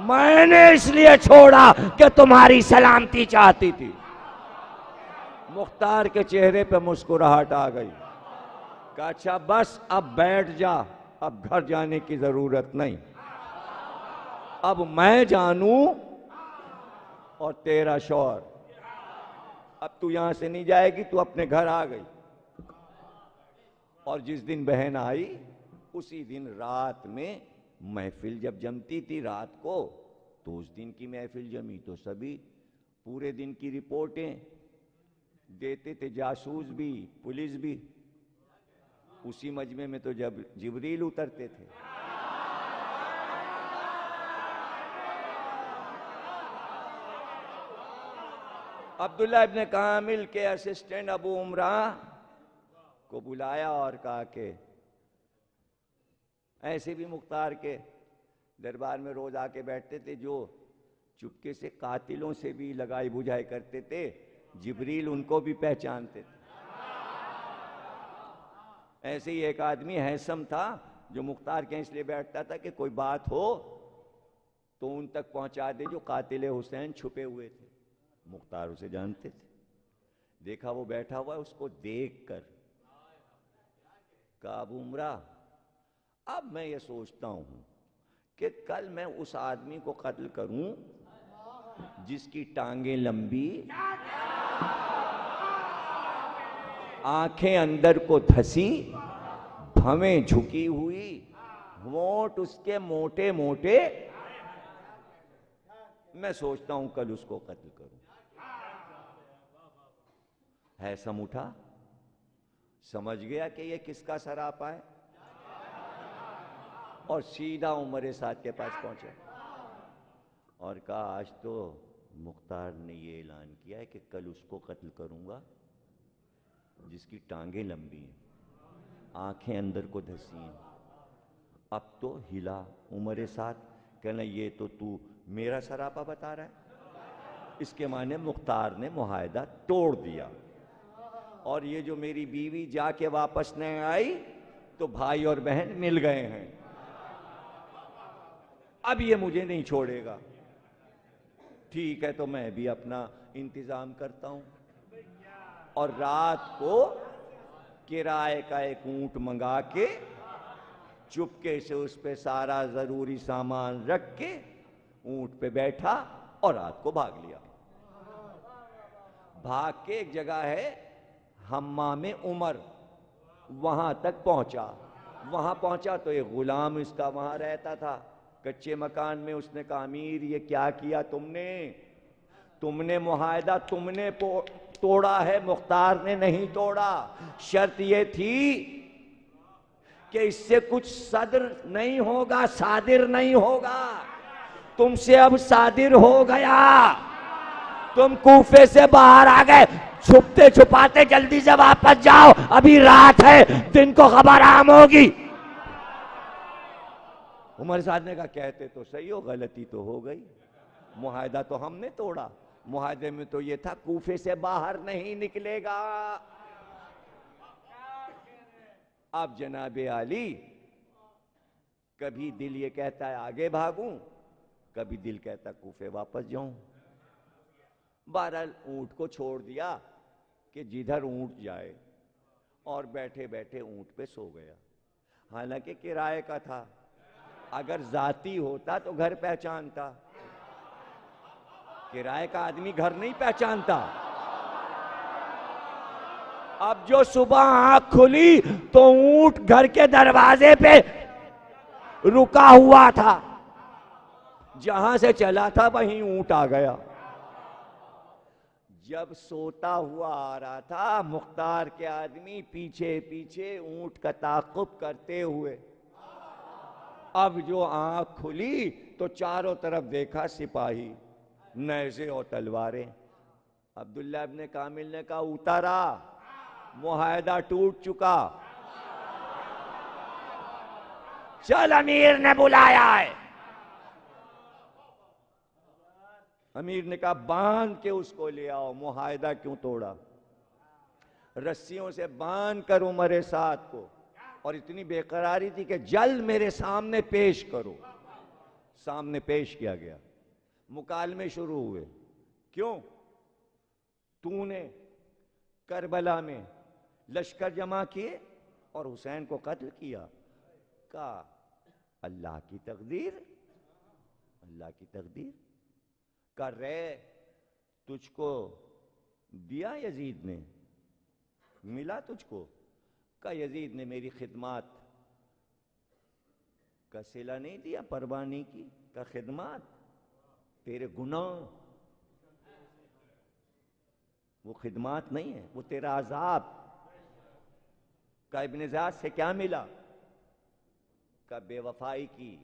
میں نے اس لیے چھوڑا کہ تمہاری سلامتی چاہتی تھی۔ مختار کے چہرے پہ مسکراہٹ آ گئی۔ کہا اچھا بس اب بیٹھ جا، اب گھر جانے کی ضرورت نہیں، اب میں جانوں اور تیرا شوہر، اب تو یہاں سے نہیں جائے گی، تو اپنے گھر آ گئی۔ اور جس دن بہن آئی اسی دن رات میں محفل جب جمتی تھی رات کو، تو اس دن کی محفل جمی تو سبھی پورے دن کی رپورٹیں دیتے تھے، جاسوس بھی پولیس بھی۔ اسی مجمع میں تو جب جبریل اترتے تھے، عبداللہ ابن کامل کے اسسٹنٹ ابو عمرہ کو بلایا اور کہا کہ ایسے بھی مختار کے دربار میں روز آ کے بیٹھتے تھے، جو چپکے سے قاتلوں سے بھی لگائی بجھائی کرتے تھے، جبریل ان کو بھی پہچانتے تھے۔ ایسے ہی ایک آدمی حیثم تھا جو مختار کے اس لیے بیٹھتا تھا کہ کوئی بات ہو تو ان تک پہنچا دے جو قاتل حسین چھپے ہوئے تھے۔ مختار اسے جانتے تھے، دیکھا وہ بیٹھا ہوا ہے، اس کو دیکھ کر کہا ابو عمرہ اب میں یہ سوچتا ہوں کہ کل میں اس آدمی کو قتل کروں جس کی ٹانگیں لمبی، آنکھیں اندر کو دھسی، بھویں جھکی ہوئی، ہونٹ اس کے موٹے موٹے، میں سوچتا ہوں کل اس کو قتل کروں۔ حیثم اٹھا، سمجھ گیا کہ یہ کس کا سراپا ہے، اور سیدھا عمر سعد کے پاس پہنچا اور کہا آج تو مختار نے یہ اعلان کیا ہے کہ کل اس کو قتل کروں گا جس کی ٹانگیں لمبی ہیں، آنکھیں اندر کو دھسی ہیں۔ اب تو ہلا عمر سعد، کہنا یہ تو میرا سراپا بتا رہا ہے۔ اس کے معنی مختار نے معاہدہ توڑ دیا، اور یہ جو میری بیوی جا کے واپس نہیں آئی تو بھائی اور بہن مل گئے ہیں، اب یہ مجھے نہیں چھوڑے گا۔ ٹھیک ہے تو میں بھی اپنا انتظام کرتا ہوں، اور رات کو کرائے کا ایک اونٹ منگا کے چپکے سے اس پہ سارا ضروری سامان رکھ کے اونٹ پہ بیٹھا اور رات کو بھاگ لیا۔ بھاگ کے ایک جگہ ہے حمام عمر، وہاں تک پہنچا۔ وہاں پہنچا تو ایک غلام اس کا وہاں رہتا تھا کچے مکان میں۔ اس نے کہا امیر یہ کیا کیا تم نے معاہدہ تم نے توڑا ہے، مختار نے نہیں توڑا۔ شرط یہ تھی کہ اس سے کچھ صدر نہیں ہوگا، صادر نہیں ہوگا، تم سے اب صادر ہو گیا۔ تم کوفے سے باہر آ گئے، چھپتے چھپاتے جلدی سے واپس جاؤ، ابھی رات ہے، دن کو خبر عام ہوگی۔ عمر سعد نے کہا کہتے تو صحیح ہو، غلطی تو ہو گئی، معاہدہ تو ہم نے توڑا، معاہدے میں تو یہ تھا کوفے سے باہر نہیں نکلے گا۔ اب جناب علی کبھی دل یہ کہتا ہے آگے بھاگوں، کبھی دل کہتا کوفے واپس جاؤں۔ بہرحال اونٹ کو چھوڑ دیا کہ جدھر اونٹ جائے، اور بیٹھے بیٹھے اونٹ پہ سو گیا۔ حالانکہ کرائے کا تھا، اگر ذاتی ہوتا تو گھر پہچانتا، کرائے کا آدمی گھر نہیں پہچانتا. اب جو صبح آنکھ کھلی تو اونٹ گھر کے دروازے پہ رکا ہوا تھا. جہاں سے چلا تھا وہیں اونٹ آ گیا. جب سوتا ہوا آ رہا تھا مختار کے آدمی پیچھے پیچھے اونٹ کا تعاقب کرتے ہوئے. اب جو آنکھ کھلی تو چاروں طرف دیکھا سپاہی, نیزے اور تلواریں. عبداللہ ابن کامل نے کہا اترا, معاہدہ ٹوٹ چکا, چل امیر نے بلایا ہے. امیر نے کہا باندھ کے اس کو لے آؤ. معاہدہ کیوں توڑا؟ رسیوں سے باندھ کر عمر سعد کو, اور اتنی بے قراری تھی کہ جلد میرے سامنے پیش کرو. سامنے پیش کیا گیا, مکالمے شروع ہوئے. کیوں؟ تو نے کربلا میں لشکر جمع کیے اور حسین کو قتل کیا. کہا اللہ کی تقدیر, اللہ کی تقدیر. کر رہے تجھ کو دیا یزید نے, ملا تجھ کو؟ کہ یزید نے میری خدمات کا صلہ نہیں دیا, پرواہ نہیں کی. کہ خدمات تیرے گناہ, وہ خدمات نہیں ہے, وہ تیرا عذاب. کہ ابن زیاد سے کیا ملا؟ کہ بے وفائی کی,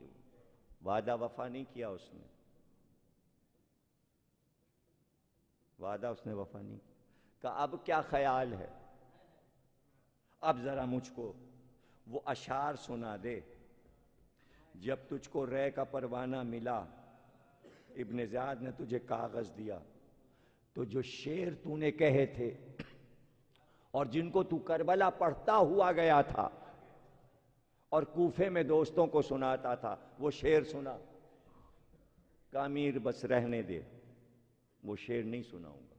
وعدہ وفا نہیں کیا اس نے, وعدہ اس نے وفا نہیں کیا. کہ اب کیا خیال ہے؟ اب ذرا مجھ کو وہ اشعار سنا دے. جب تجھ کو رے کا پروانہ ملا, ابن زیاد نے تجھے کاغذ دیا, تو جو شعر تو نے کہے تھے اور جن کو تو کربلا پڑھتا ہوا گیا تھا اور کوفے میں دوستوں کو سناتا تھا, وہ شعر سنا. کہ امیر بس رہنے دے, وہ شعر نہیں سناؤں گا.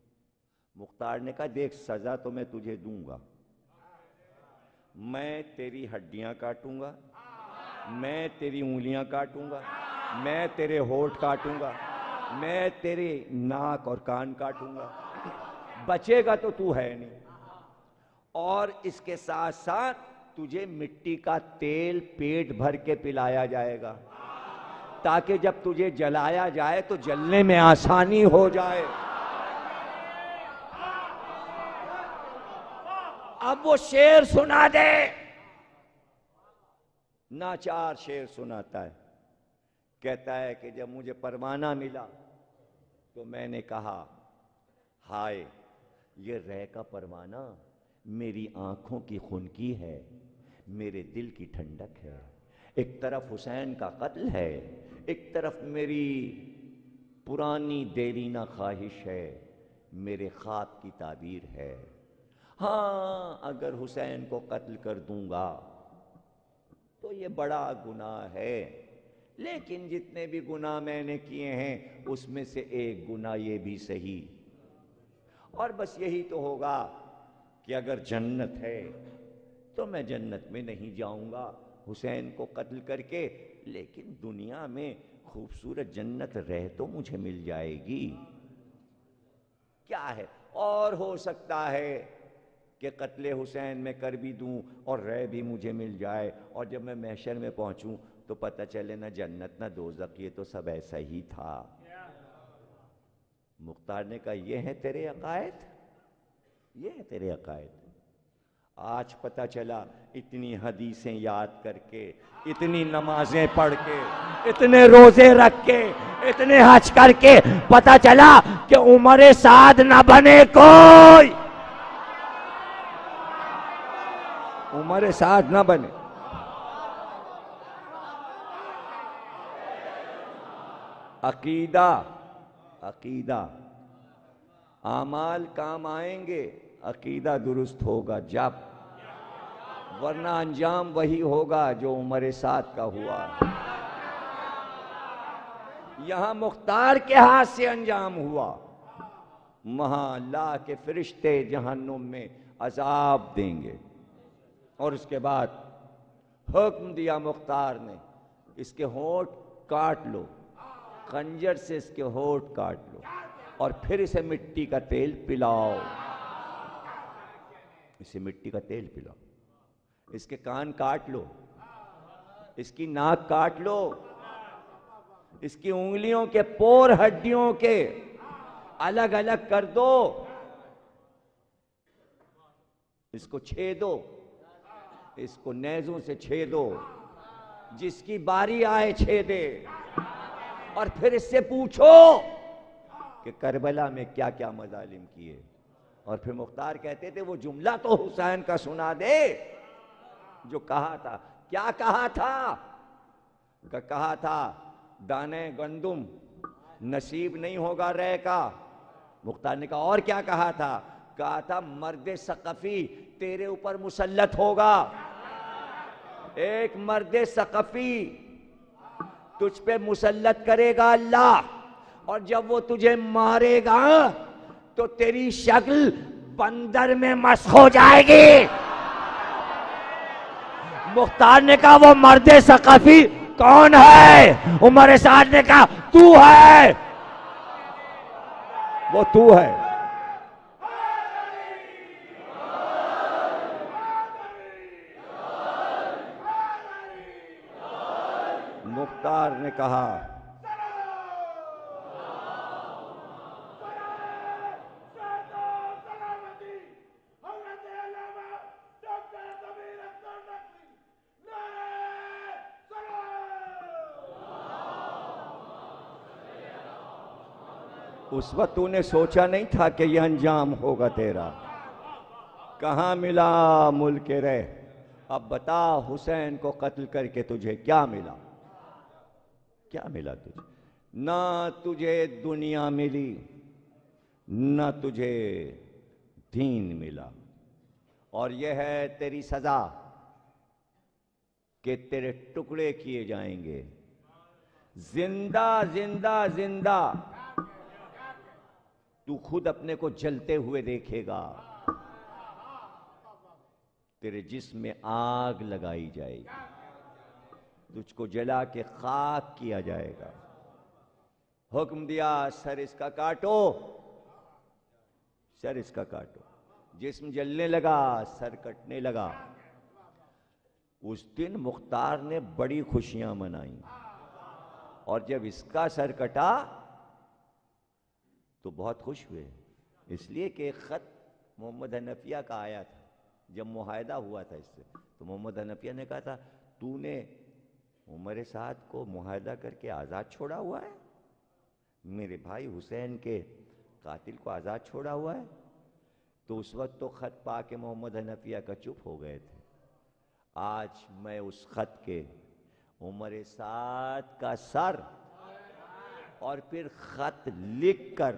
مختار نے کہا دیکھ سزا تو میں تجھے دوں گا, میں تیری ہڈیاں کاٹوں گا, میں تیری انگلیاں کاٹوں گا, میں تیرے ہونٹ کاٹوں گا, میں تیرے ناک اور کان کاٹوں گا, بچے گا تو ہے نہیں. اور اس کے ساتھ ساتھ تجھے مٹی کا تیل پیٹ بھر کے پلایا جائے گا, تاکہ جب تجھے جلایا جائے تو جلنے میں آسانی ہو جائے. اب وہ شعر سنا دے. ناچار شعر سناتا ہے. کہتا ہے کہ جب مجھے پروانہ ملا تو میں نے کہا ہائے یہ رے کا پروانہ میری آنکھوں کی خنکی ہے, میرے دل کی ٹھنڈک ہے. ایک طرف حسین کا قتل ہے, ایک طرف میری پرانی دیرینہ خواہش ہے, میرے خواب کی تعبیر ہے. ہاں اگر حسین کو قتل کر دوں گا تو یہ بڑا گناہ ہے, لیکن جتنے بھی گناہ میں نے کیے ہیں اس میں سے ایک گناہ یہ بھی صحیح, اور بس یہی تو ہوگا کہ اگر جنت ہے تو میں جنت میں نہیں جاؤں گا حسین کو قتل کر کے, لیکن دنیا میں خوبصورت جنت رہ تو مجھے مل جائے گی. کیا ہے, اور ہو سکتا ہے کہ قتل حسین میں کر بھی دوں اور رہ بھی مجھے مل جائے, اور جب میں محشر میں پہنچوں تو پتہ چلے نہ جنت نہ دوزخ, یہ تو سب ایسا ہی تھا. مختار نے کہا یہ ہیں تیرے عقائد, یہ ہیں تیرے عقائد. آج پتہ چلا اتنی حدیثیں یاد کر کے, اتنی نمازیں پڑھ کے, اتنے روزے رکھ کے, اتنے حج کر کے پتہ چلا کہ عمر سعد نہ بنے کوئی, عمر سعد نہ بنے. عقیدہ, عقیدہ, اعمال کام آئیں گے, عقیدہ درست ہوگا جب, ورنہ انجام وہی ہوگا جو عمر سعد کا ہوا. یہاں مختار کے ہاتھ سے انجام ہوا, وہاں اللہ کے فرشتے جہنم میں عذاب دیں گے. اور اس کے بعد حکم دیا مختار نے, اس کے ہونٹ کاٹ لو, خنجر سے اس کے ہونٹ کاٹ لو. اور پھر اسے مٹی کا تیل پلاؤ، اسے مٹی کا تیل پلاؤ، اس کے کان کاٹ لو، اس کی ناک کاٹ لو، اس کی انگلیوں کے پور ہڈیوں کے الگ الگ کر دو، اس کو چھیدو، اس کو نیزوں سے چھیدو، جس کی باری آئے چھیدے، اور پھر اس سے پوچھو کہ کربلا میں کیا کیا مظالم کیے۔ اور پھر مختار کہتے تھے وہ جملہ تو حسین کا سنا دے جو کہا تھا۔ کیا کہا تھا؟ کہا تھا دانے گندم نصیب نہیں ہوگا رے کا۔ مختار نے کہا اور کیا کہا تھا؟ کہا تھا مرد ثقفی تیرے اوپر مسلط ہوگا، ایک مرد ثقفی تجھ پہ مسلط کرے گا اللہ، اور جب وہ تجھے مارے گا تو تیری شکل بندر میں مسخ ہو جائے گی۔ مختار نے کہا وہ مرد ثقفی کون ہے؟ عمر سعد نے کہا تو ہے، وہ تو ہے۔ مختار نے کہا اس وقت تو نے سوچا نہیں تھا کہ یہ انجام ہوگا تیرا۔ کہاں ملا ملک رہ؟ اب بتا حسین کو قتل کر کے تجھے کیا ملا؟ کیا ملا تجھے؟ نہ تجھے دنیا ملی، نہ تجھے دین ملا، اور یہ ہے تیری سزا کہ تیرے ٹکڑے کیے جائیں گے، زندہ زندہ زندہ تو خود اپنے کو جلتے ہوئے دیکھے گا، تیرے جسم میں آگ لگائی جائے گی، تجھ کو جلا کے خاک کیا جائے گا۔ حکم دیا سر اس کا کاٹو، سر اس کا کاٹو، جسم جلنے لگا، سر کٹنے لگا۔ اس دن مختار نے بڑی خوشیاں منائیں، اور جب اس کا سر کٹا تو بہت خوش ہوئے، اس لیے کہ ایک خط محمد حنفیہ کا آیا تھا جب معاہدہ ہوا تھا اس سے، تو محمد حنفیہ نے کہا تھا تو نے عمر سعد کو معاہدہ کر کے آزاد چھوڑا ہوا ہے، میرے بھائی حسین کے قاتل کو آزاد چھوڑا ہوا ہے؟ تو اس وقت تو خط پا کے محمد حنفیہ کا چپ ہو گئے تھے۔ آج میں اس خط کے عمر سعد کا سر اور پھر خط لکھ کر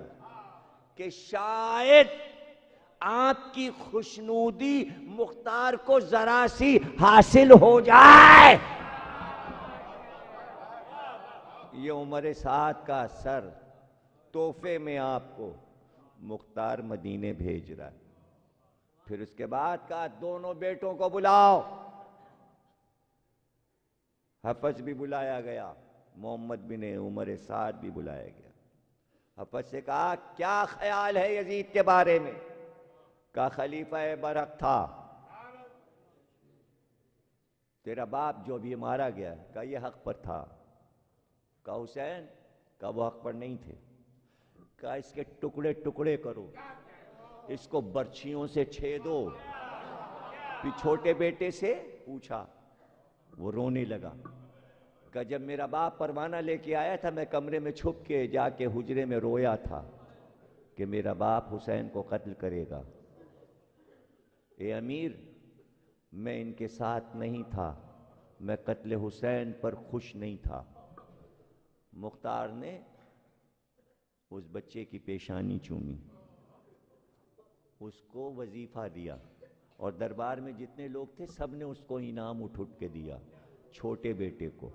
کہ شاید آپ کی خوشنودی مختار کو ذرا سی حاصل ہو جائے، یہ عمر سعد کا سر تحفے میں آپ کو مختار مدینے بھیج رہا ہے۔ پھر اس کے بعد کہا دونوں بیٹوں کو بلاؤ، حفظ بھی بلایا گیا، محمد بن عمر سعد بھی بلایا گیا۔ حفظ سے کہا کیا خیال ہے یزید کے بارے میں؟ کہا خلیفہ برحق تھا، تیرا باپ جو بھی مارا گیا، کہا یہ حق پر تھا۔ کہا حسین؟ کہا وہ حق پر نہیں تھے۔ کہا اس کے ٹکڑے ٹکڑے کرو، اس کو برچھیوں سے چھیدو۔ پھر چھوٹے بیٹے سے پوچھا، وہ رونے لگا، کہ جب میرا باپ پروانہ لے کے آیا تھا میں کمرے میں چھپ کے جا کے حجرے میں رویا تھا کہ میرا باپ حسین کو قتل کرے گا۔ اے امیر، میں ان کے ساتھ نہیں تھا، میں قتل حسین پر خوش نہیں تھا۔ مختار نے اس بچے کی پیشانی چومی، اس کو وظیفہ دیا، اور دربار میں جتنے لوگ تھے سب نے اس کو انعام اٹھ اٹھ کے دیا، چھوٹے بیٹے کو،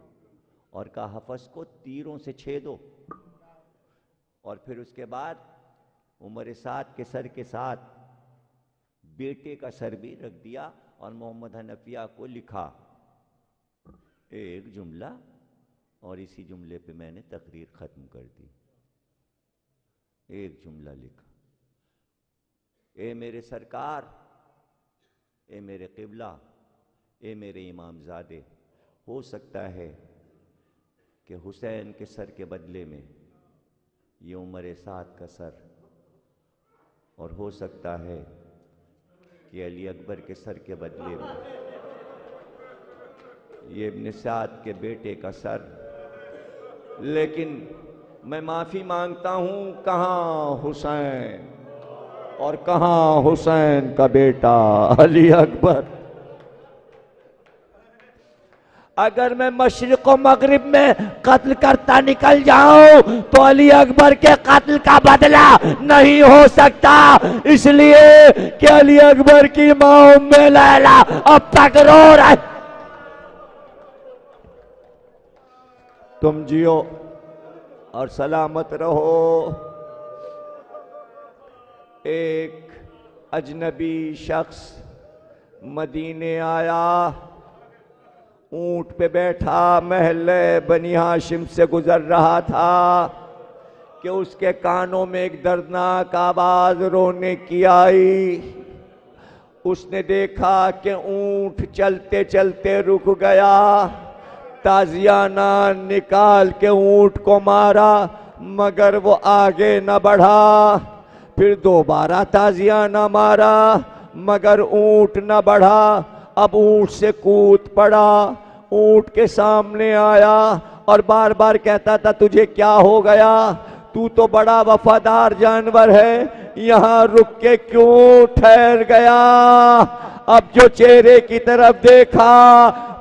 اور کہا حفظ کو تیروں سے چھیدو۔ اور پھر اس کے بعد عمر سعد کے سر کے ساتھ بیٹے کا سر بھی رکھ دیا، اور محمد حنفیہ کو لکھا ایک جملہ، اور اسی جملے پہ میں نے تقریر ختم کر دی۔ ایک جملہ لکھا، اے میرے سرکار، اے میرے قبلہ، اے میرے امام زادے، ہو سکتا ہے کہ حسین کے سر کے بدلے میں یہ عمر سعد کا سر، اور ہو سکتا ہے کہ علی اکبر کے سر کے بدلے میں یہ ابن سعد کے بیٹے کا سر، لیکن میں معافی مانگتا ہوں، کہاں حسین اور کہاں حسین کا بیٹا علی اکبر؟ اگر میں مشرق و مغرب میں قتل کرتا نکل جاؤں تو علی اکبر کے قتل کا بدلہ نہیں ہو سکتا، اس لیے کہ علی اکبر کی ماں ام لیلہ اب تک رو رہے۔ تم جیو اور سلامت رہو۔ ایک اجنبی شخص مدینے آیا، اونٹ پہ بیٹھا، محلے بنی ہاشم سے گزر رہا تھا کہ اس کے کانوں میں ایک دردناک آواز رونے کی آئی۔ اس نے دیکھا کہ اونٹ چلتے چلتے رک گیا، تازیانہ نکال کے اونٹ کو مارا مگر وہ آگے نہ بڑھا، پھر دوبارہ تازیانہ مارا مگر اونٹ نہ بڑھا۔ اب اونٹ سے کود پڑا، اونٹ کے سامنے آیا اور بار بار کہتا تھا تجھے کیا ہو گیا؟ تو تو بڑا وفادار جانور ہے، یہاں رک کے کیوں ٹھہر گیا؟ اب جو چہرے کی طرف دیکھا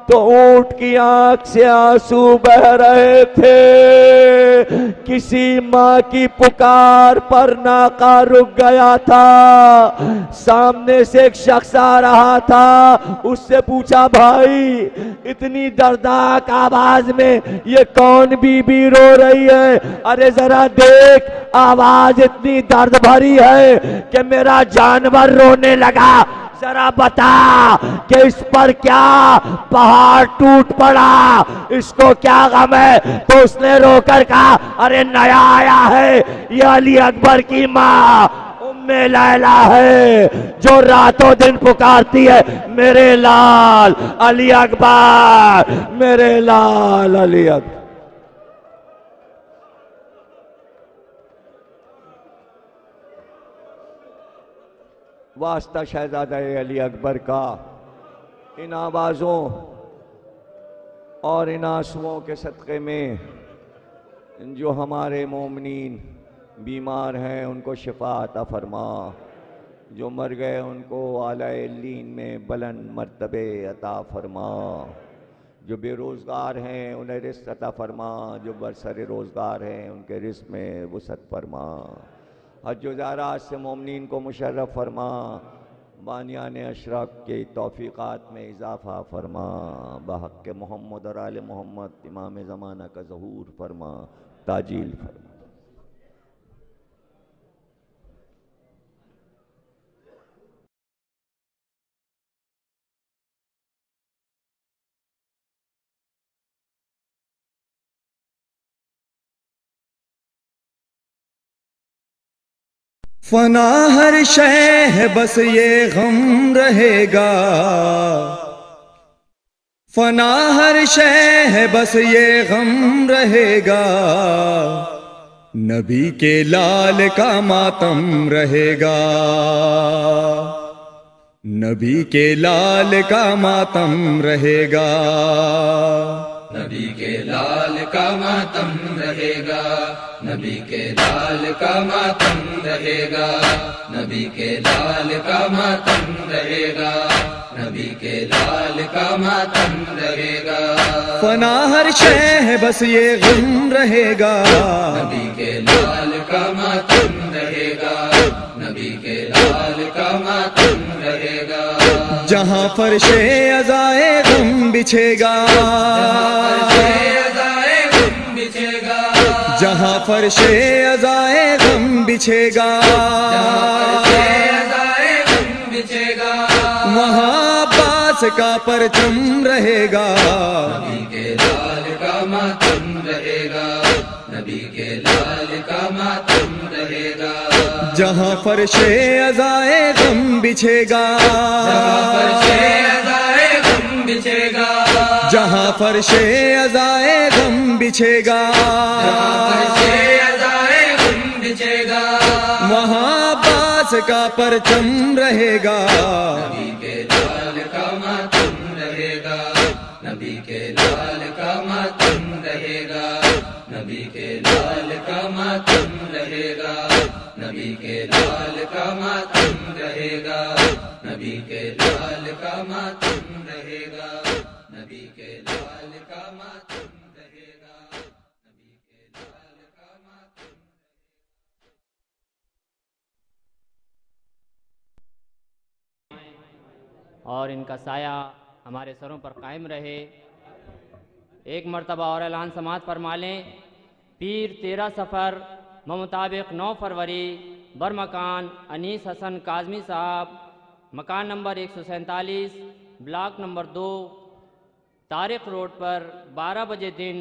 تو اونٹ کی آنکھ سے آنسو بہ رہے تھے۔ کسی ماں کی پکار پر ناقہ رک گیا تھا۔ سامنے سے ایک شخص آ رہا تھا، اس سے پوچھا بھائی اتنی دردناک آواز میں یہ کون بی بی رو رہی ہے؟ ارے ذرا دیکھ، آواز اتنی درد بھری ہے کہ میرا جانور رونے لگا، ذرا بتا کہ اس پر کیا پہاڑ ٹوٹ پڑا، اس کو کیا غم ہے؟ تو اس نے رو کر کہا ارے نیا آیا ہے، یہ علی اکبر کی ماں ام لیلہ ہے جو راتوں دن پکارتی ہے میرے لال علی اکبر، میرے لال علی اکبر۔ واسطہ شہزادہ علی اکبر کا ان آوازوں اور ان آنسوؤں کے صدقے میں جو ہمارے مومنین بیمار ہیں ان کو شفا عطا فرما، جو مر گئے ان کو اعلی علیین میں بلند مرتبے عطا فرما، جو بے روزگار ہیں انہیں رزق عطا فرما، جو برسر روزگار ہیں ان کے رزق میں وسعت فرما، حج و زیارات سے مومنین کو مشرف فرما، بانیان اشراق کے توفیقات میں اضافہ فرما، بحق محمد اور آل محمد امام زمانہ کا ظہور فرما، تعجیل فرما۔ فنا ہر شے ہے بس یہ غم رہے گا، فنا ہر شے ہے بس یہ غم رہے گا، نبی کے لال کا ماتم رہے گا، نبی کے لال کا ماتم رہے گا، نبی کے لال کا ماتم رہے گا، نبی کے لال کا ماتم رہے گا، نبی کے لال کا ماتم رہے گا، نبی کے لال کا ماتم رہے گا، فنا ہر شے ہے بس یہ غم رہے گا، نبی کے لال کا ماتم رہے گا، نبی کے لال کا ماتم رہے گا، جہاں فرش عزائے غم بچھے گا، جہاں فرش عزائے غم بچھے گا، وہاں عباس کا پرچم رہے گا، نبی کے لال کا ماتم رہے گا، نبی کے لال کا ماتم رہے گا، جہاں فرش عزائے غم بچھے گا، جہاں فرش عزائے غم بچھے گا، وہاں عباس کا پرچم رہے گا، نبی کے لال کا ماتم رہے گا، نبی کے لال کا ماتم رہے گا، نبی کے لال کا ماتم رہے گا، نبی کے لال کا ماتم رہے گا، نبی کے لال کا ماتم رہے گا، نبی کے لال کا ماتم رہے گا، نبی کے لال کا ماتم۔ اور ان کا سایہ ہمارے سروں پر قائم رہے۔ ایک مرتبہ اور اعلان سماعت فرما لیں۔ پیر 13 سفر بمطابق 9 فروری برمکان انیس حسن کاظمی صاحب، مکان number 147، block number 2، Tariq road پر 12 بجے دن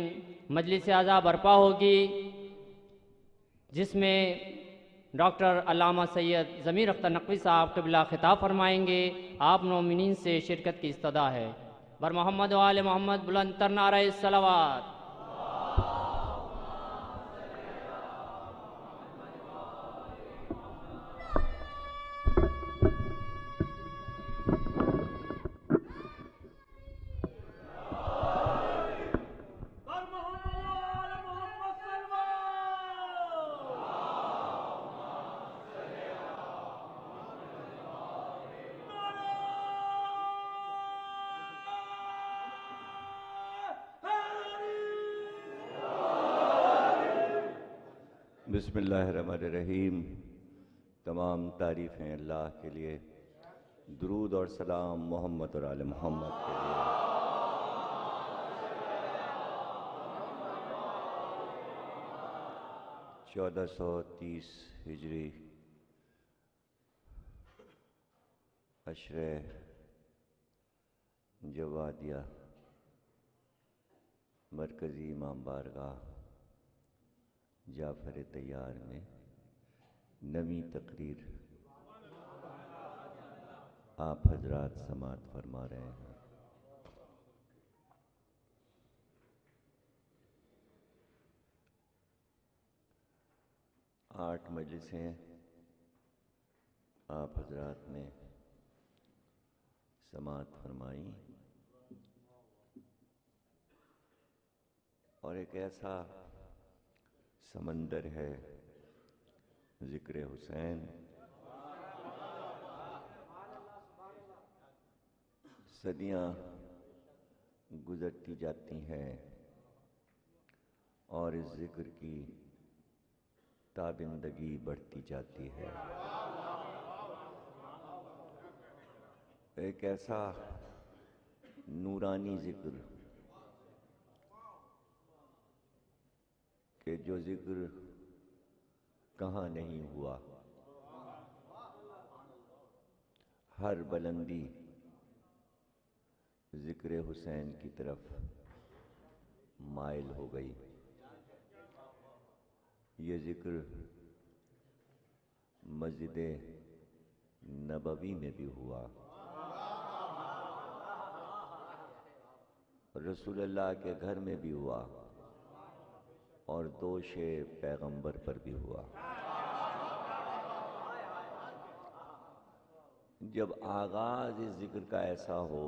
مجلس اعزا برپا ہوگی، جس میں ڈاکٹر علامہ سید ضمیر اختر نقوی صاحب قبلہ خطاب فرمائیں گے۔ آپ مومنین سے شرکت کی استدعا ہے۔ بر محمد و آل محمد بلند تر نعرہ الصلوات۔ بسم اللہ الرحمن الرحیم۔ تمام تعریفیں اللہ کے لیے، درود اور سلام محمد اور آل محمد کے لیے۔ 1430 ہجری عشرِ جوادیہ، مرکزی امام بارگاہ جعفر طیار میں نویں تقریر آپ حضرات سماعت فرما رہے ہیں۔ آٹھ مجلسیں آپ حضرات نے سماعت فرمائی، اور ایک ایسا سمندر ہے ذکر حسین، صدیاں گزرتی جاتی ہیں اور اس ذکر کی تابندگی بڑھتی جاتی ہے۔ ایک ایسا نورانی ذکر کہ جو ذکر کہاں نہیں ہوا، ہر بلندی ذکر حسین کی طرف مائل ہو گئی۔ یہ ذکر مسجد نبوی میں بھی ہوا، رسول اللہ کے گھر میں بھی ہوا، اور دوش پیغمبر پر بھی ہوا۔ جب آغاز اس ذکر کا ایسا ہو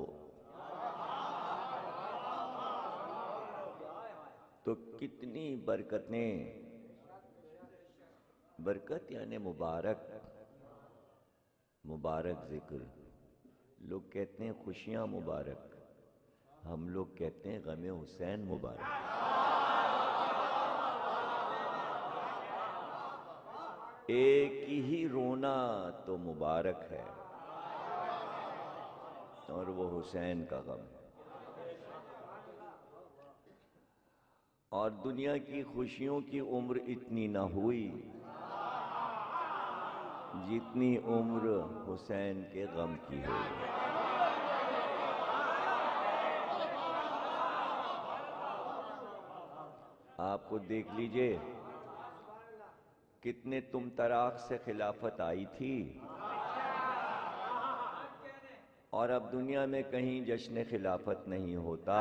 تو کتنی برکتیں، برکت یعنی مبارک، مبارک ذکر۔ لوگ کہتے ہیں خوشیاں مبارک، ہم لوگ کہتے ہیں غم حسین مبارک۔ ایک ہی رونا تو مبارک ہے، اور وہ حسین کا غم ہے۔ اور دنیا کی خوشیوں کی عمر اتنی نہ ہوئی جتنی عمر حسین کے غم کی ہوئی۔ آپ کو دیکھ لیجئے، کتنے تم طراق سے خلافت آئی تھی، اور اب دنیا میں کہیں جشن خلافت نہیں ہوتا۔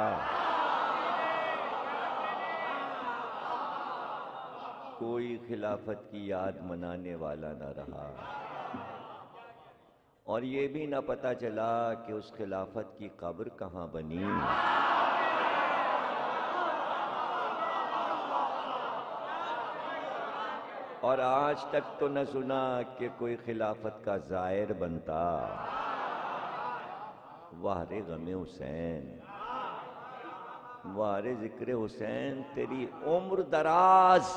کوئی خلافت کی یاد منانے والا نہ رہا، اور یہ بھی نہ پتہ چلا کہ اس خلافت کی قبر کہاں بنی۔ اور آج تک تو نہ سنا کہ کوئی خلافت کا زائر بنتا۔ وہر غم حسین، وہر ذکر حسین، تیری عمر دراز،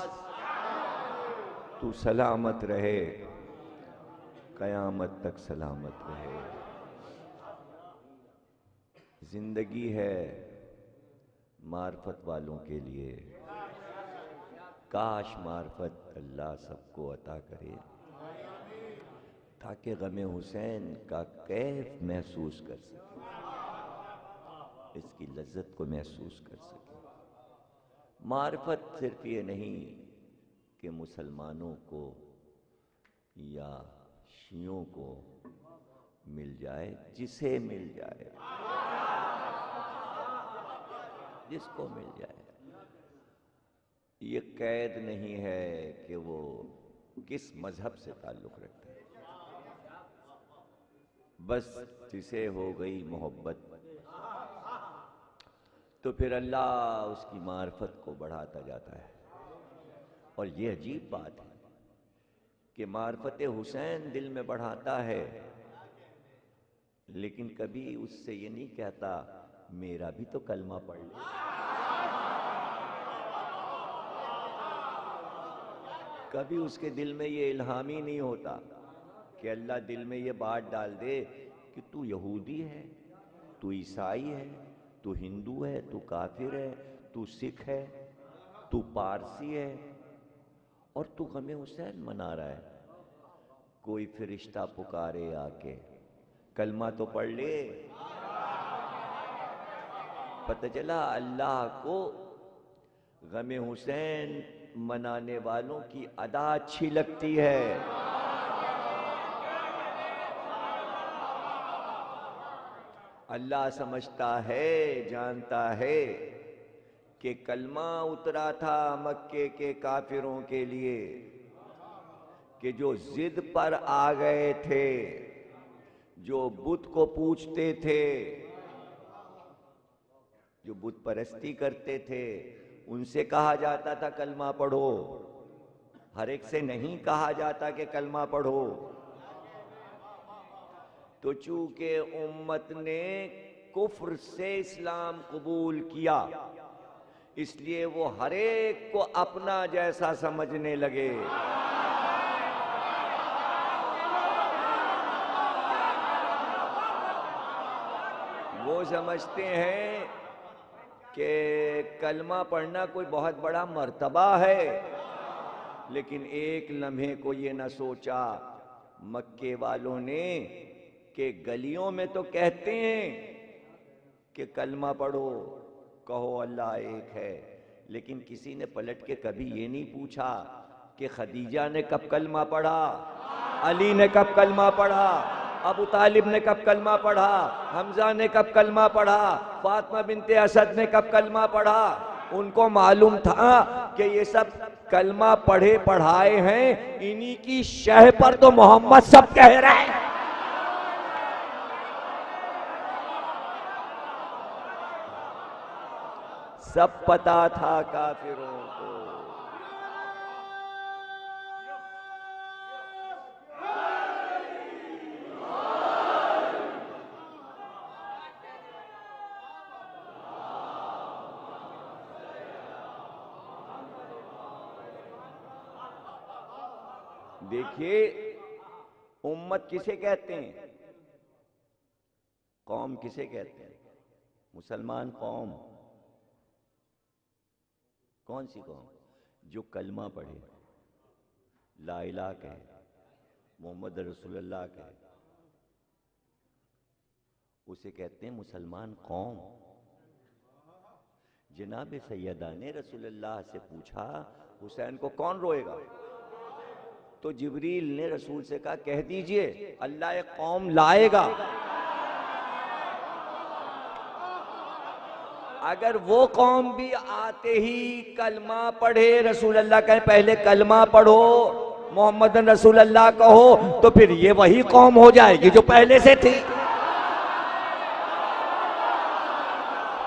تو سلامت رہے، قیامت تک سلامت رہے۔ زندگی ہے معرفت والوں کے لیے، کاش معرفت اللہ سب کو عطا کرے تاکہ غم حسین کا کیف محسوس کر سکے، اس کی لذت کو محسوس کر سکے۔ معرفت صرف یہ نہیں کہ مسلمانوں کو یا شیعوں کو مل جائے، جسے مل جائے، جس کو مل جائے۔ یہ قید نہیں ہے کہ وہ کس مذہب سے تعلق رکھتا ہے، بس جسے ہو گئی محبت تو پھر اللہ اس کی معرفت کو بڑھاتا جاتا ہے۔ اور یہ عجیب بات ہے کہ معرفت حسین دل میں بڑھاتا ہے، لیکن کبھی اس سے یہ نہیں کہتا میرا بھی تو کلمہ پڑھ لے۔ کبھی اس کے دل میں یہ الہام ہی نہیں ہوتا کہ اللہ دل میں یہ بات ڈال دے کہ تو یہودی ہے، تو عیسائی ہے، تو ہندو ہے، تو کافر ہے، تو سکھ ہے، تو پارسی ہے، اور تو غم حسین منا رہا ہے۔ کوئی فرشتہ پکارے آ کے کلمہ تو پڑھ لے۔ پتہ چلا اللہ کو غم حسین منانے والوں کی ادا اچھی لگتی ہے۔ اللہ سمجھتا ہے، جانتا ہے کہ کلمہ اترا تھا مکے کے کافروں کے لیے، کہ جو ضد پر آ گئے تھے، جو بت کو پوجتے تھے، جو بت پرستی کرتے تھے، ان سے کہا جاتا تھا کلمہ پڑھو، ہر ایک سے نہیں کہا جاتا کہ کلمہ پڑھو۔ تو چونکہ امت نے کفر سے اسلام قبول کیا، اس لیے وہ ہر ایک کو اپنا جیسا سمجھنے لگے۔ وہ سمجھتے ہیں کہ کلمہ پڑھنا کوئی بہت بڑا مرتبہ ہے، لیکن ایک لمحے کو یہ نہ سوچا مکے والوں نے کہ گلیوں میں تو کہتے ہیں کہ کلمہ پڑھو، کہو اللہ ایک ہے، لیکن کسی نے پلٹ کے کبھی یہ نہیں پوچھا کہ خدیجہ نے کب کلمہ پڑھا، علی نے کب کلمہ پڑھا، ابو طالب نے کب کلمہ پڑھا، حمزہ نے کب کلمہ پڑھا، فاطمہ بنت اسد نے کب کلمہ پڑھا۔ ان کو معلوم تھا کہ یہ سب کلمہ پڑھے پڑھائے ہیں، انہی کی شہ پر تو محمد سب کہہ رہے ہیں۔ سب پتا تھا کافروں کو۔ دیکھیے امت کسے کہتے ہیں، قوم کسے کہتے ہیں؟ مسلمان قوم کون سی قوم؟ جو کلمہ پڑھے، لا الہ کہے، محمد رسول اللہ کہے، اسے کہتے ہیں مسلمان قوم۔ جناب سیدہ نے رسول اللہ سے پوچھا حسین کو کون روئے گا؟ تو جبریل نے رسول سے کہا کہہ دیجئے اللہ ایک قوم لائے گا، اگر وہ قوم بھی آتے ہی کلمہ پڑھے، رسول اللہ کہے پہلے کلمہ پڑھو محمد رسول اللہ کہو، تو پھر یہ وہی قوم ہو جائے گی جو پہلے سے تھی۔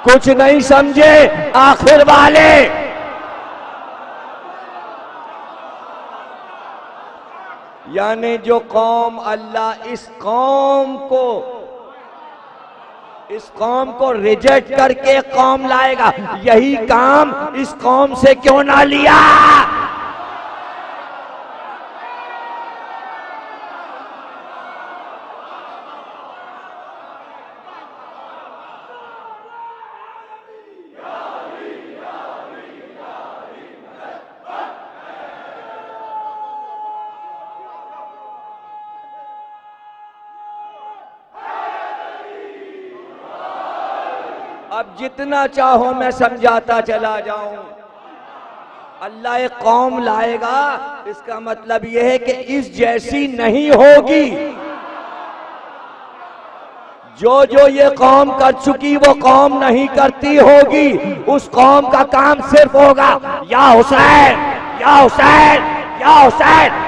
کچھ نہیں سمجھے آخر والے، یعنی جو قوم اللہ اس قوم کو ریجیکٹ کر کے قوم لائے گا، یہی کام اس قوم سے کیوں نہ لیا؟ اب جتنا چاہو میں سمجھاتا چلا جاؤں، اللہ ایک قوم لائے گا، اس کا مطلب یہ ہے کہ اس جیسی نہیں ہوگی۔ جو یہ قوم کر چکی وہ قوم نہیں کرتی ہوگی، اس قوم کا کام صرف ہوگا یا حسین یا حسین یا حسین۔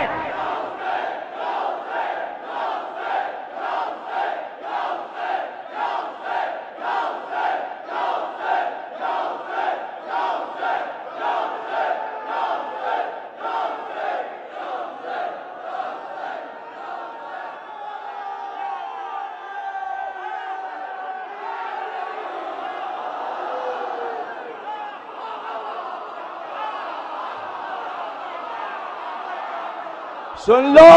سن لو،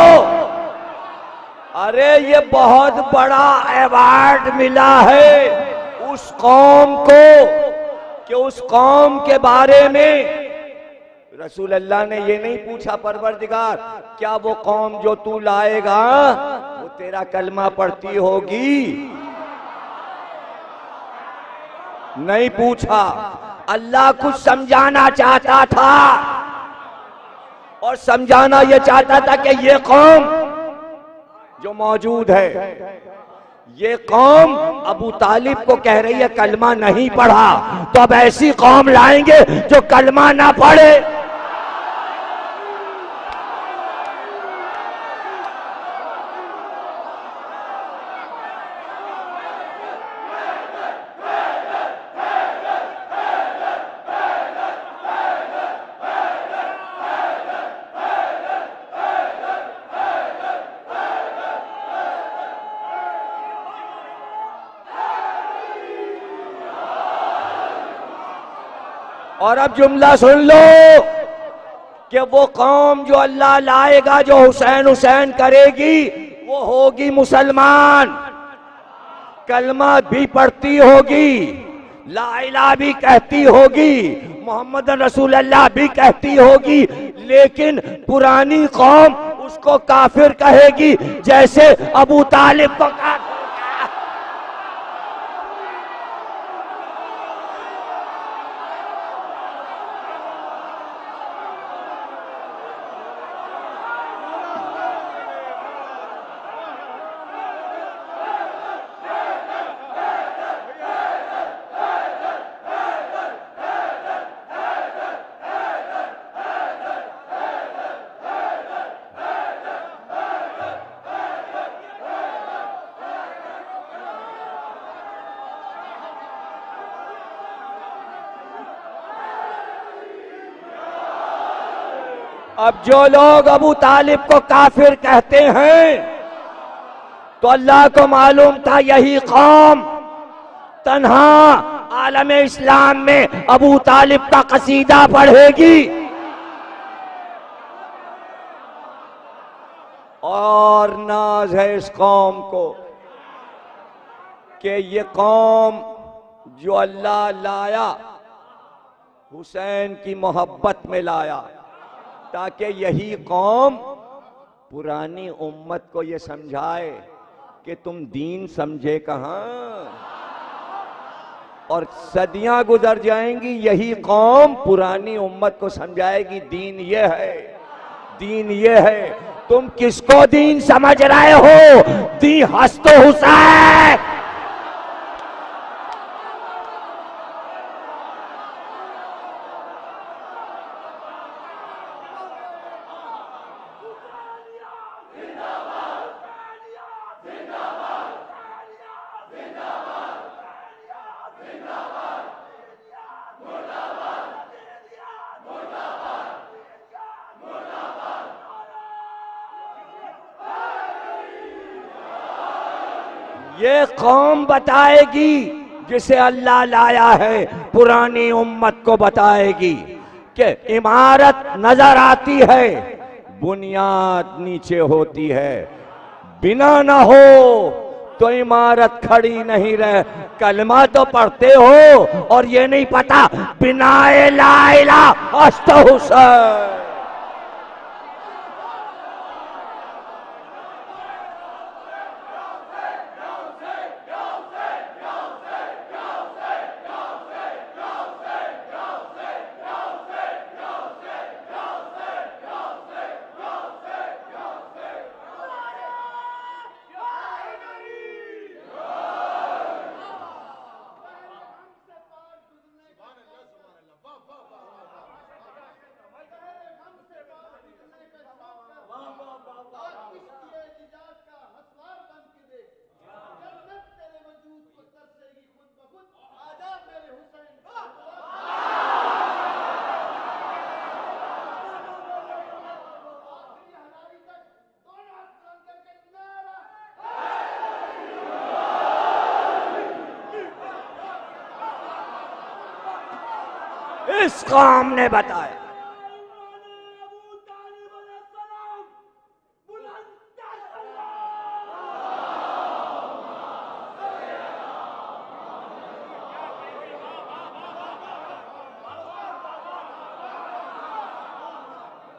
ارے یہ بہت بڑا ایوارڈ ملا ہے اس قوم کو کہ اس قوم کے بارے میں رسول اللہ نے یہ نہیں پوچھا پروردگار کیا وہ قوم جو تو لائے گا وہ تیرا کلمہ پڑھتی ہوگی؟ نہیں پوچھا۔ اللہ کچھ سمجھانا چاہتا تھا، اور سمجھانا یہ چاہتا تھا کہ یہ قوم جو موجود ہے، یہ قوم ابو طالب کو کہہ رہی ہے کلمہ نہیں پڑھا، تو اب ایسی قوم لائیں گے جو کلمہ نہ پڑھے۔ اور اب جملہ سن لو کہ وہ قوم جو اللہ لائے گا جو حسین حسین کرے گی وہ ہوگی مسلمان، کلمہ بھی پڑھتی ہوگی، لا الہ بھی کہتی ہوگی، محمد رسول اللہ بھی کہتی ہوگی، لیکن پرانی قوم اس کو کافر کہے گی جیسے ابو طالب کو کافر۔ اب جو لوگ ابو طالب کو کافر کہتے ہیں تو اللہ کو معلوم تھا یہی قوم تنہا عالم اسلام میں ابو طالب کا قصیدہ پڑھے گی، اور ناز ہے اس قوم کو کہ یہ قوم جو اللہ لایا حسین کی محبت میں لایا، تاکہ یہی قوم پرانی امت کو یہ سمجھائے کہ تم دین سمجھے کہاں، اور صدیاں گزر جائیں گی یہی قوم پرانی امت کو سمجھائے گی دین یہ ہے، دین یہ ہے. تم کس کو دین سمجھ رہے ہو؟ دین ہست حسین. یہ قوم بتائے گی جسے اللہ لایا ہے، پرانی امت کو بتائے گی کہ عمارت نظر آتی ہے، بنیاد نیچے ہوتی ہے. بنا نہ ہو تو عمارت کھڑی نہیں رہ. کلمہ تو پڑھتے ہو اور یہ نہیں پتا بنا لا الہ ہست حسین. اس قوم نے بتایا.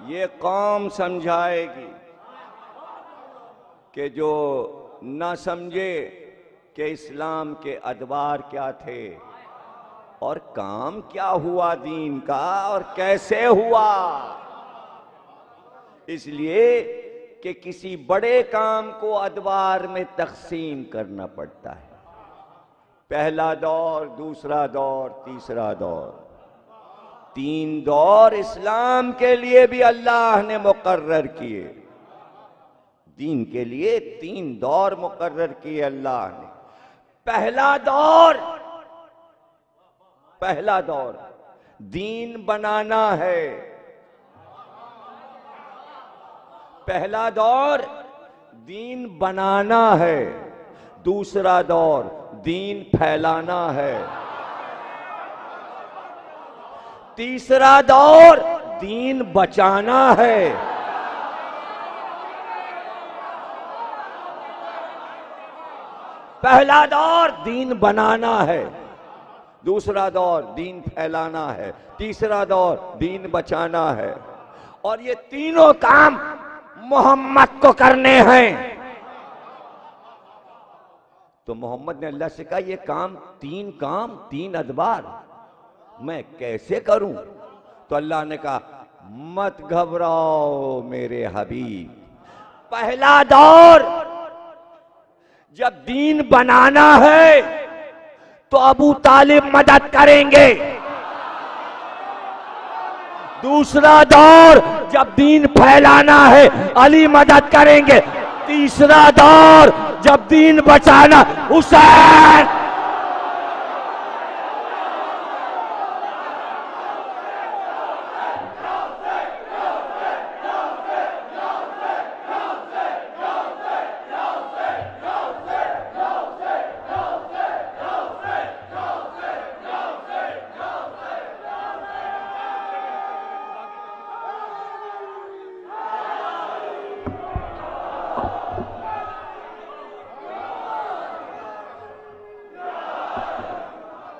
یہ قوم سمجھائے گی کہ جو نہ سمجھے کہ اسلام کے ادوار کیا تھے اور کام کیا ہوا دین کا اور کیسے ہوا. اس لیے کہ کسی بڑے کام کو ادوار میں تقسیم کرنا پڑتا ہے. پہلا دور، دوسرا دور، تیسرا دور. 3 دور اسلام کے لیے بھی اللہ نے مقرر کیے. دین کے لیے 3 دور مقرر کیے اللہ نے. پہلا دور دین بنانا ہے. پہلا دور دین بنانا ہے. دوسرا دور دین پھیلانا ہے. تیسرا دور دین بچانا ہے. پہلا دور دین بنانا ہے، دوسرا دور دین پھیلانا ہے، تیسرا دور دین بچانا ہے. اور یہ تینوں کام محمد کو کرنے ہیں. تو محمد نے اللہ سے کہا یہ کام 3 ادوار میں کیسے کروں؟ تو اللہ نے کہا مت گھبراؤ میرے حبیب. پہلا دور جب دین بنانا ہے تو ابو طالب مدد کریں گے. دوسرا دور جب دین پھیلانا ہے علی مدد کریں گے. تیسرا دور جب دین بچانا حسین.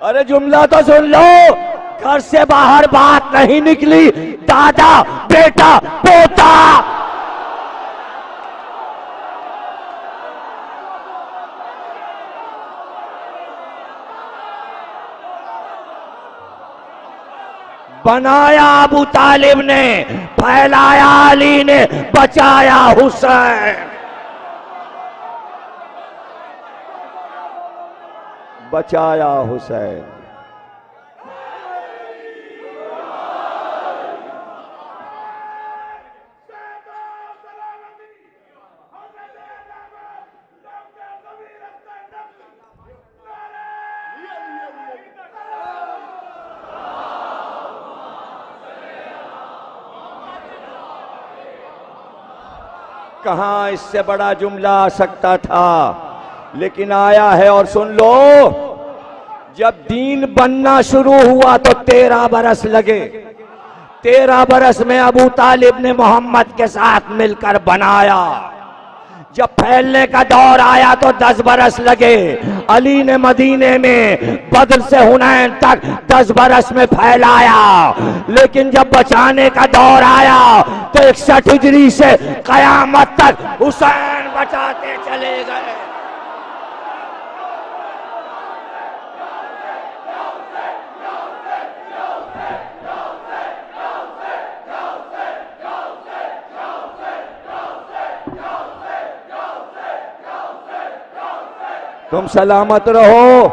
ارے جملہ تو سن لو. گھر سے باہر بات نہیں نکلی، دادا بیٹا پوتا. بنایا ابو طالب نے، پھیلایا علی نے، بچایا حسین، بچایا حسین۔ کہاں اس سے بڑا جملہ آ سکتا تھا، لیکن آیا ہے، اور سن لو، جب دین بننا شروع ہوا تو 13 برس لگے۔ 13 برس میں ابو طالب نے محمد کے ساتھ مل کر بنایا۔ جب پھیلنے کا دور آیا تو 10 برس لگے۔ علی نے مدینے میں بدر سے حنین تک 10 برس میں پھیلایا، لیکن جب بچانے کا دور آیا تو 61 ہجری سے قیامت تک حسین بچاتے چلے گئے۔ تم سلامت رہو،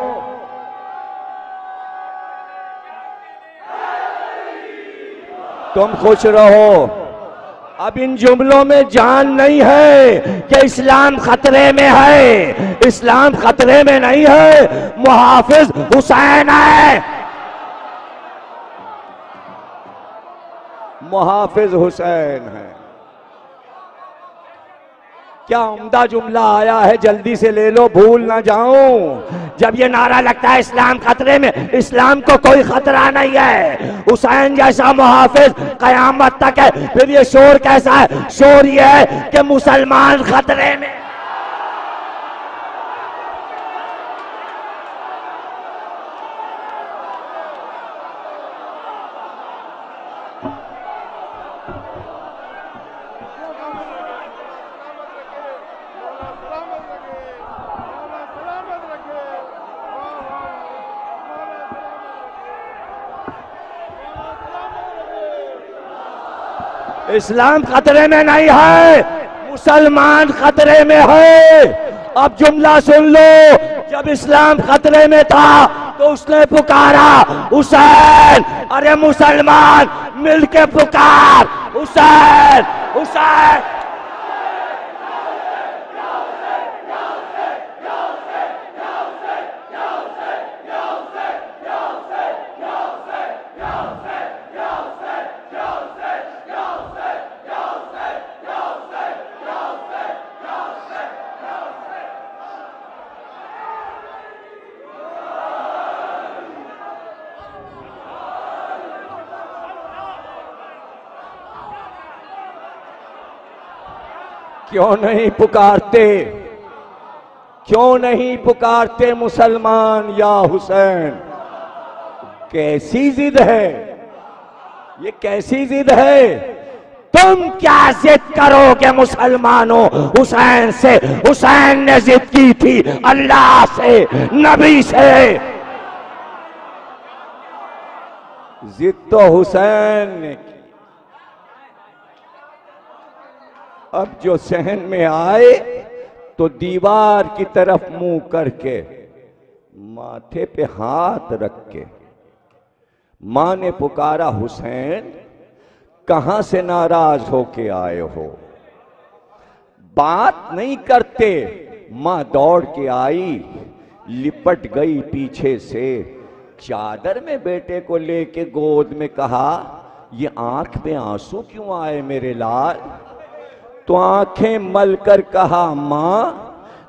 تم خوش رہو۔ اب ان جملوں میں جان نہیں ہے کہ اسلام خطرے میں ہے، اسلام خطرے میں نہیں ہے، محافظ حسین ہے، محافظ حسین ہے۔ کیا عمدہ جملہ آیا ہے، جلدی سے لے لو، بھول نہ جاؤں۔ جب یہ نعرہ لگتا ہے اسلام خطرے میں، اسلام کو کوئی خطرہ نہیں ہے، حسین جیسا محافظ قیامت تک ہے۔ پھر یہ شور کیسا ہے؟ شور یہ ہے کہ مسلمان خطرے میں۔ اسلام خطرے میں نہیں ہے، مسلمان خطرے میں ہے۔ اب جملہ سن لو، جب اسلام خطرے میں تھا تو اس نے پکارا حسین، ارے مسلمان مل کے پکار حسین، حسین۔ کیوں نہیں پکارتے، کیوں نہیں پکارتے مسلمان یا حسین؟ کیسی ضد ہے یہ، کیسی ضد ہے؟ تم کیا ضد کرو گے مسلمانوں حسین سے؟ حسین نے ضد کی تھی اللہ سے، نبی سے۔ ضد تو حسین نے کی۔ اب جو صحن میں آئے تو دیوار کی طرف منہ کر کے، ماتھے پہ ہاتھ رکھ کے، ماں نے پکارا حسین کہاں سے ناراض ہو کے آئے ہو؟ بات نہیں کرتے، ماں دوڑ کے آئی، لپٹ گئی پیچھے سے، چادر میں بیٹے کو لے کے گود میں کہا یہ آنکھ میں آنسو کیوں آئے میرے لال؟ تو آنکھیں مل کر کہا ماں،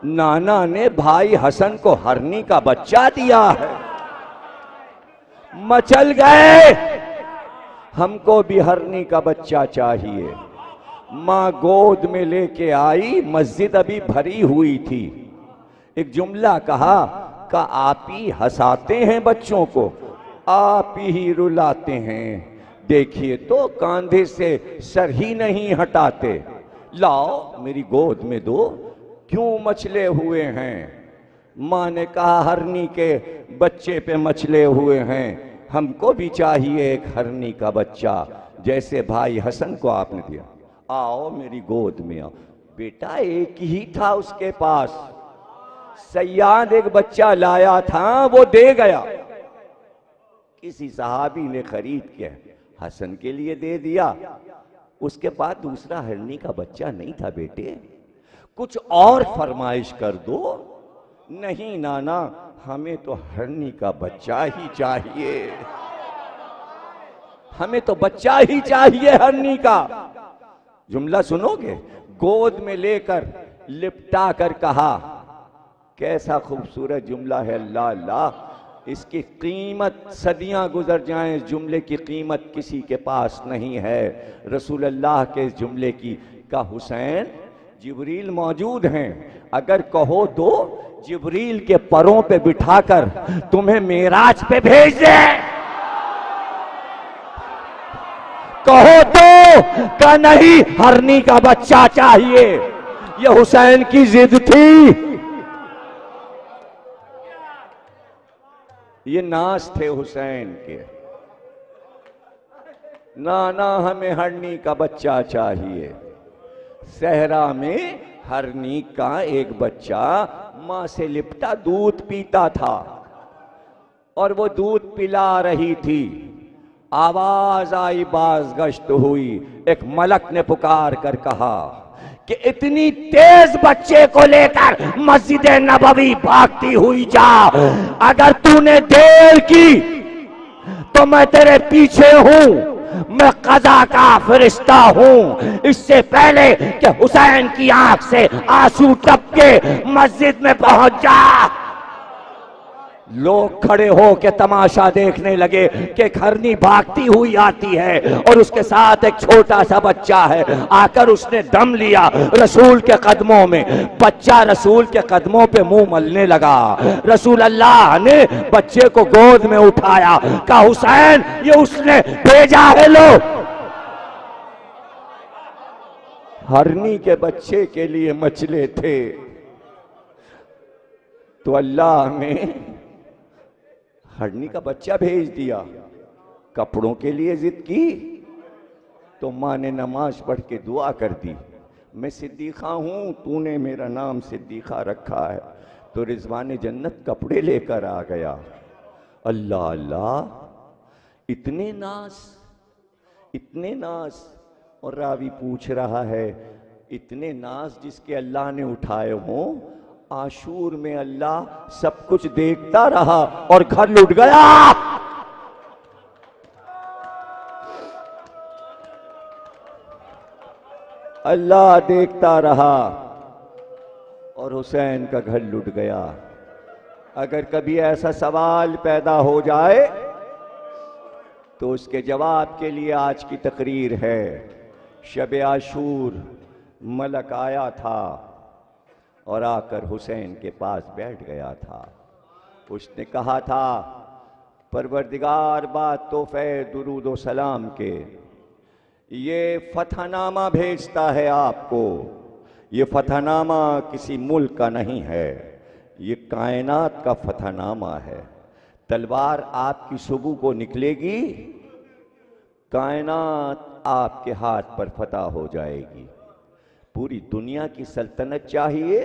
نانا نے بھائی حسن کو ہرنی کا بچہ دیا ہے۔ مچل گئے، ہم کو بھی ہرنی کا بچہ چاہیے۔ ماں گود میں لے کے آئی، مسجد ابھی بھری ہوئی تھی، ایک جملہ کہا کہ آپ ہی ہنساتے ہیں بچوں کو، آپ ہی رلاتے ہیں، دیکھیے تو کاندھے سے سر ہی نہیں ہٹاتے، لاؤ میری گود میں دو، کیوں مچلے ہوئے ہیں؟ ماں نے کہا ہرنی کے بچے پہ مچلے ہوئے ہیں، ہم کو بھی چاہیے ایک ہرنی کا بچہ جیسے بھائی حسن کو آپ نے دیا. آؤ میری گود میں آؤ. بیٹا ایک ہی تھا اس کے پاس. سیاد ایک بچہ لایا تھا وہ دے گیا. کسی صحابی نے خرید کے حسن کے لیے دے دیا. اس کے بعد دوسرا ہرنی کا بچہ نہیں تھا. بیٹے کچھ اور فرمائش کر دو. نہیں نانا ہمیں تو ہرنی کا بچہ ہی چاہیے. ہمیں تو بچہ ہی چاہیے ہرنی کا. جملہ سنو گے؟ گود میں لے کر لپٹا کر کہا. کیسا خوبصورت جملہ ہے. اللہ اللہ. اس کی قیمت صدیاں گزر جائیں اس جملے کی قیمت کسی کے پاس نہیں ہے. رسول اللہ کے اس جملے کی کا حسین جبریل موجود ہیں. اگر کہو تو جبریل کے پروں پہ بٹھا کر تمہیں معراج پہ بھیج دے. کہو تو کہ نہیں ہرنی کا بچہ چاہیے. یہ حسین کی ضد تھی. یہ ناز تھے حسین کے. نانا ہمیں ہرنی کا بچہ چاہیے. صحرا میں ہرنی کا ایک بچہ ماں سے لپٹا دودھ پیتا تھا اور وہ دودھ پلا رہی تھی. آواز آئی، باز گشت ہوئی. ایک ملک نے پکار کر کہا کہ اتنی تیز بچے کو لے کر مسجد نبوی بھاگتی ہوئی جا. اگر تو نے دیر کی تو میں تیرے پیچھے ہوں. میں قضا کا فرشتہ ہوں. اس سے پہلے کہ حسین کی آنکھ سے آنسو ٹپکے مسجد میں پہنچ جا. لوگ کھڑے ہو کے تماشا دیکھنے لگے کہ ایک ہرنی بھاگتی ہوئی آتی ہے اور اس کے ساتھ ایک چھوٹا سا بچہ ہے. آ کر اس نے دم لیا رسول کے قدموں میں. بچہ رسول کے قدموں پہ منہ ملنے لگا. رسول اللہ نے بچے کو گود میں اٹھایا. کہا حسین یہ اس نے بھیجا ہے. لو ہرنی کے بچے کے لیے مچلے تھے تو اللہ نے ہرنی کا بچہ بھیج دیا. کپڑوں کے لیے ضد کی تو ماں نے نماز پڑھ کے دعا کر دی. میں صدیقہ ہوں، تو نے میرا نام صدیقہ رکھا ہے. تو رضوان جنت کپڑے لے کر آ گیا. اللہ اللہ. اتنے ناز، اتنے ناز. اور راوی پوچھ رہا ہے اتنے ناز جس کے اللہ نے اٹھائے ہوں. عاشور میں اللہ سب کچھ دیکھتا رہا اور گھر لٹ گیا. اللہ دیکھتا رہا اور حسین کا گھر لٹ گیا. اگر کبھی ایسا سوال پیدا ہو جائے تو اس کے جواب کے لیے آج کی تقریر ہے. شب عاشور ملک آیا تھا اور آ کر حسین کے پاس بیٹھ گیا تھا. اس نے کہا تھا پروردگار بات تحفے درود و سلام کے یہ فتح نامہ بھیجتا ہے آپ کو. یہ فتح نامہ کسی ملک کا نہیں ہے، یہ کائنات کا فتح نامہ ہے. تلوار آپ کی صبح کو نکلے گی، کائنات آپ کے ہاتھ پر فتح ہو جائے گی. پوری دنیا کی سلطنت چاہیے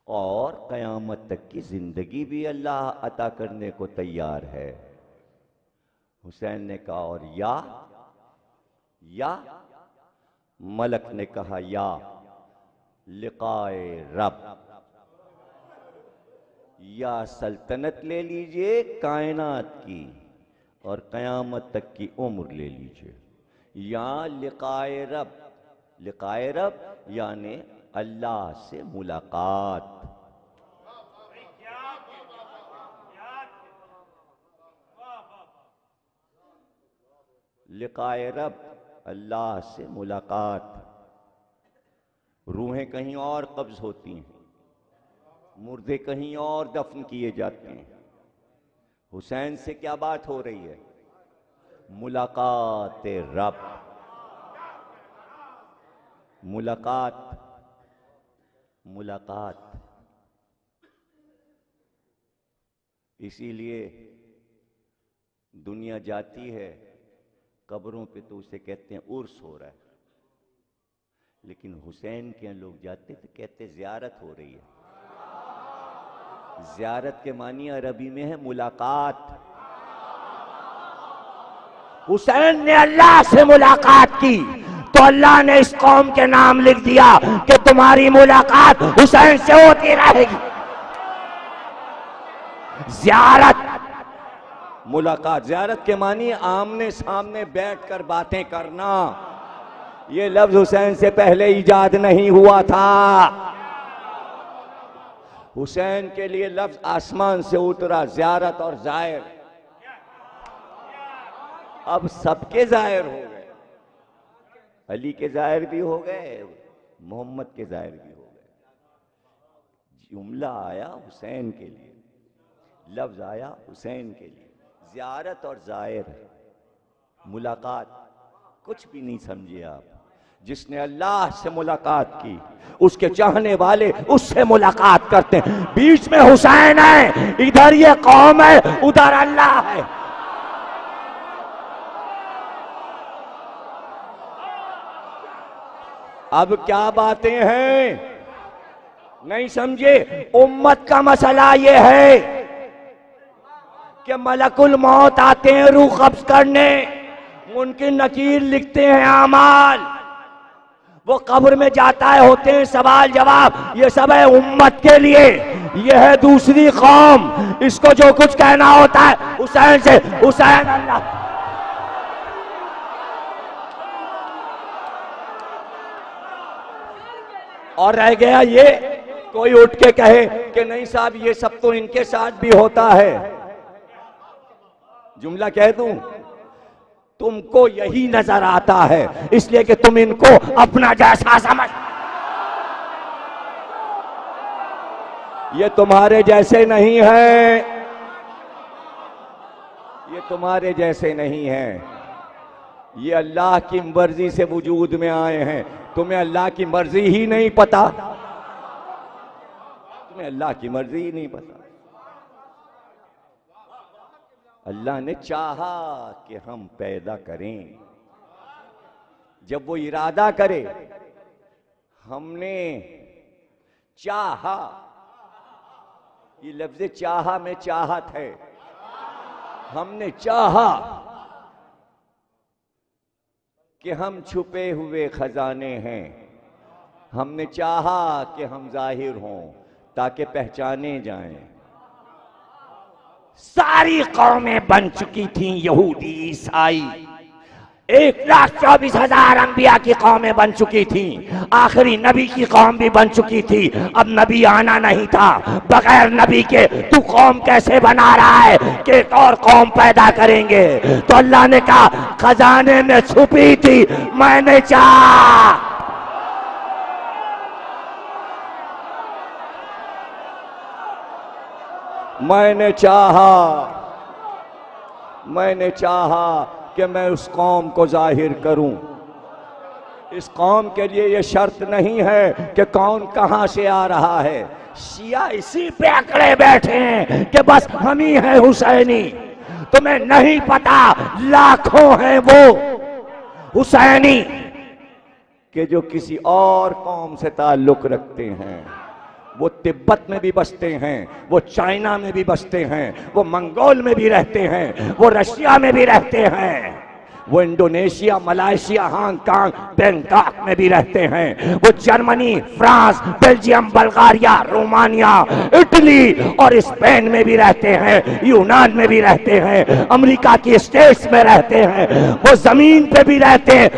اور قیامت تک کی زندگی بھی اللہ عطا کرنے کو تیار ہے. حسین نے کہا اور یا ملک نے کہا یا لقائے رب. یا سلطنت لے لیجئے کائنات کی اور قیامت تک کی عمر لے لیجئے، یا لقائے رب. لقائے رب یعنی اللہ سے ملاقات. لقائے رب اللہ سے ملاقات. روحیں کہیں اور قبض ہوتی ہیں، مردے کہیں اور دفن کیے جاتے ہیں. حسین سے کیا بات ہو رہی ہے؟ ملاقات رب. ملاقات اسی لیے دنیا جاتی ہے قبروں پہ تو اسے کہتے ہیں عرس ہو رہا ہے، لیکن حسین کے یہاں لوگ جاتے تو کہتے زیارت ہو رہی ہے۔ زیارت کے معنی عربی میں ہے ملاقات۔ حسین نے اللہ سے ملاقات کی تو اللہ نے اس قوم کے نام لکھ دیا کہ تمہاری ملاقات حسین سے ہوتی رہے گی۔ زیارت، ملاقات، زیارت کے معنی آمنے سامنے بیٹھ کر باتیں کرنا۔ یہ لفظ حسین سے پہلے ایجاد نہیں ہوا تھا۔ حسین کے لیے لفظ آسمان سے اترا، زیارت اور زائر۔ اب سب کے زائر ہو گئے، علی کے زائر بھی ہو گئے، محمد کے زائر بھی ہو گئے۔ جملہ آیا حسین کے لیے، لفظ آیا حسین کے لیے۔ زیارت اور زائر، ملاقات، کچھ بھی نہیں سمجھے آپ۔ جس نے اللہ سے ملاقات کی اس کے چاہنے والے اس سے ملاقات کرتے ہیں۔ بیچ میں حسین ہے، ادھر یہ قوم ہے، ادھر اللہ ہے۔ اب کیا باتیں ہیں نہیں سمجھے؟ امت کا مسئلہ یہ ہے کہ ملک الموت آتے ہیں روح قبض کرنے، منکر نکیر لکھتے ہیں اعمال، وہ قبر میں جاتا ہے، ہوتے ہیں سوال جواب۔ یہ سب ہے امت کے لیے، یہ ہے دوسری قوم، اس کو جو کچھ کہنا ہوتا ہے حسین سے، حسین اللہ۔ اور رہ گیا یہ کوئی اٹھ کے کہے کہ نہیں صاحب یہ سب تو ان کے ساتھ بھی ہوتا ہے۔ جملہ کہہ دوں، تم کو یہی نظر آتا ہے اس لیے کہ تم ان کو اپنا جیسا سمجھ، یہ تمہارے جیسے نہیں ہیں، یہ تمہارے جیسے نہیں ہیں، یہ اللہ کی مرضی سے وجود میں آئے ہیں۔ تمہیں اللہ کی مرضی ہی نہیں پتا، تمہیں اللہ کی مرضی ہی نہیں پتا۔ اللہ نے چاہا کہ ہم پیدا کریں، جب وہ ارادہ کرے، ہم نے چاہا، یہ لفظ چاہا میں چاہت ہے، ہم نے چاہا کہ ہم چھپے ہوئے خزانے ہیں، ہم نے چاہا کہ ہم ظاہر ہوں تاکہ پہچانے جائیں۔ ساری قومیں بن چکی تھیں یہودی عیسائی، 1,24,000 انبیاء کی قومیں بن چکی تھیں، آخری نبی کی قوم بھی بن چکی تھی۔ اب نبی آنا نہیں تھا، بغیر نبی کے تو قوم کیسے بنا رہا ہے کہ ایک اور قوم پیدا کریں گے؟ تو اللہ نے کہا خزانے میں چھپی تھی، میں نے چاہا، میں نے چاہا کہ میں اس قوم کو ظاہر کروں۔ اس قوم کے لیے یہ شرط نہیں ہے کہ کون کہاں سے آ رہا ہے، شیعہ اسی پہ اکڑے بیٹھے ہیں کہ بس ہم ہی ہیں حسینی۔ تمہیں نہیں پتا لاکھوں ہیں وہ حسینی کہ جو کسی اور قوم سے تعلق رکھتے ہیں۔ وہ تبت میں بھی بستے ہیں، وہ چائنا میں بھی بستے ہیں، وہ منگول میں بھی رہتے ہیں، وہ رشیا میں بھی رہتے ہیں، وہ Indonesia, Malaysia, Hong Kong, Bangkok میں بھی رہتے ہیں، وہ Germany, France, Belgium, Bulgaria, Romania, Italy اور اسپین میں بھی رہتے ہیں، یونان میں بھی رہتے ہیں، امریکہ کی اسٹیٹس میں رہتے ہیں، وہ زمین پہ بھی رہتے ہیں،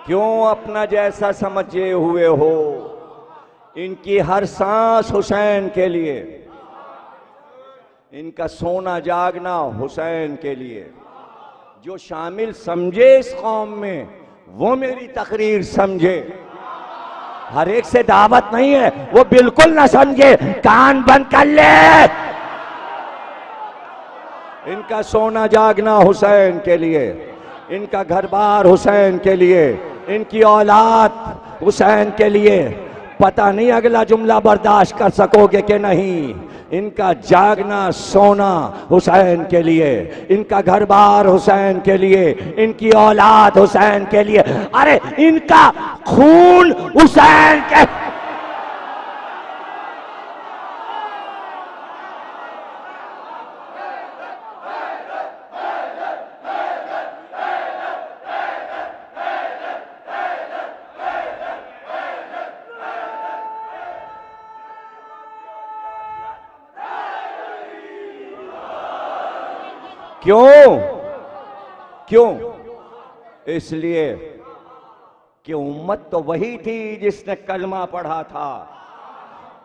کیوں اپنا جیسا سمجھے ہوئے ہو؟ ان کی ہر سانس حسین کے لیے، ان کا سونا جاگنا حسین کے لیے۔ جو شامل سمجھے اس قوم میں وہ میری تقریر سمجھے، ہر ایک سے دعوت نہیں ہے، وہ بالکل نہ سمجھے، کان بند کر لے۔ ان کا سونا جاگنا حسین کے لیے، ان کا گھر بار حسین کے لیے، ان کی اولاد حسین کے لیے۔ پتہ نہیں اگلا جملہ برداشت کر سکو گے کہ نہیں۔ ان کا جاگنا سونا حسین کے لیے، ان کا گھر بار حسین کے لیے، ان کی اولاد حسین کے لیے، ارے ان کا خون حسین کے۔ کیوں؟ اس لیے کہ امت تو وہی تھی جس نے کلمہ پڑھا تھا۔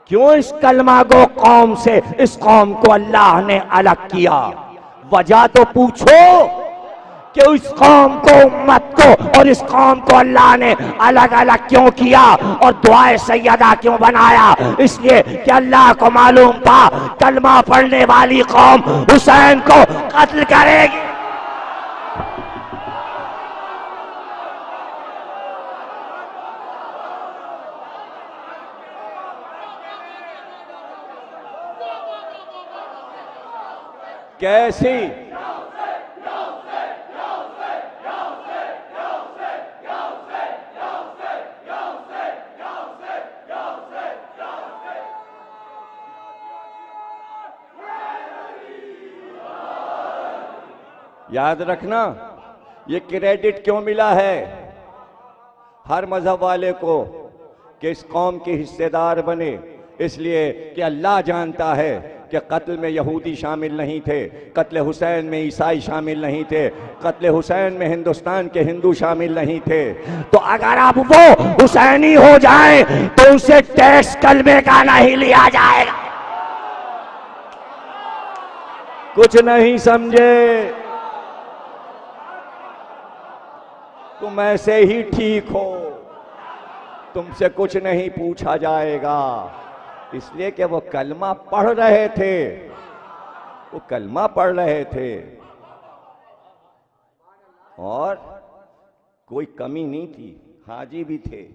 کیوں اس کلمہ کو قوم سے، اس قوم کو اللہ نے الگ کیا؟ وجہ تو پوچھو کہ اس قوم کو، امت کو اور اس قوم کو اللہ نے الگ الگ کیوں کیا اور دعائے سیدہ کیوں بنایا؟ اس لیے کہ اللہ کو معلوم تھا کلمہ پڑھنے والی قوم حسین کو قتل کرے گی۔ کیسی؟ یاد رکھنا یہ کریڈٹ کیوں ملا ہے ہر مذہب والے کو کہ اس قوم کے حصے دار بنے؟ اس لیے کہ اللہ جانتا ہے کہ قتل میں یہودی شامل نہیں تھے، قتل حسین میں عیسائی شامل نہیں تھے، قتل حسین میں ہندوستان کے ہندو شامل نہیں تھے۔ تو اگر اب وہ حسینی ہو جائیں تو اسے ٹیکس کلمے کا نہیں لیا جائے گا۔ کچھ نہیں سمجھے؟ تم ایسے ہی ٹھیک ہو، تم سے کچھ نہیں پوچھا جائے گا، اس لیے کہ وہ کلمہ پڑھ رہے تھے، وہ کلمہ پڑھ رہے تھے اور کوئی کمی نہیں تھی۔ حاجی بھی تھے،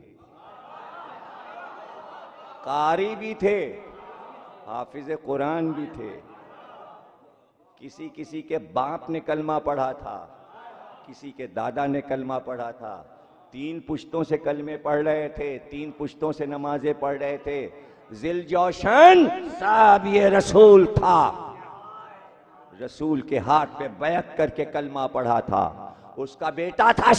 قاری بھی تھے، حافظ قرآن بھی تھے، کسی کے باپ نے کلمہ پڑھا تھا، کسی کے دادا نے کلمہ پڑھا تھا، 3 پشتوں سے کلمے پڑھ رہے تھے، 3 پشتوں سے نمازیں پڑھ رہے تھے۔ ذل جوشن صاحب یہ رسول تھا، رسول کے ہاتھ پہ بیعت کر کے کلمہ پڑھا تھا، اس کا بیٹا تھا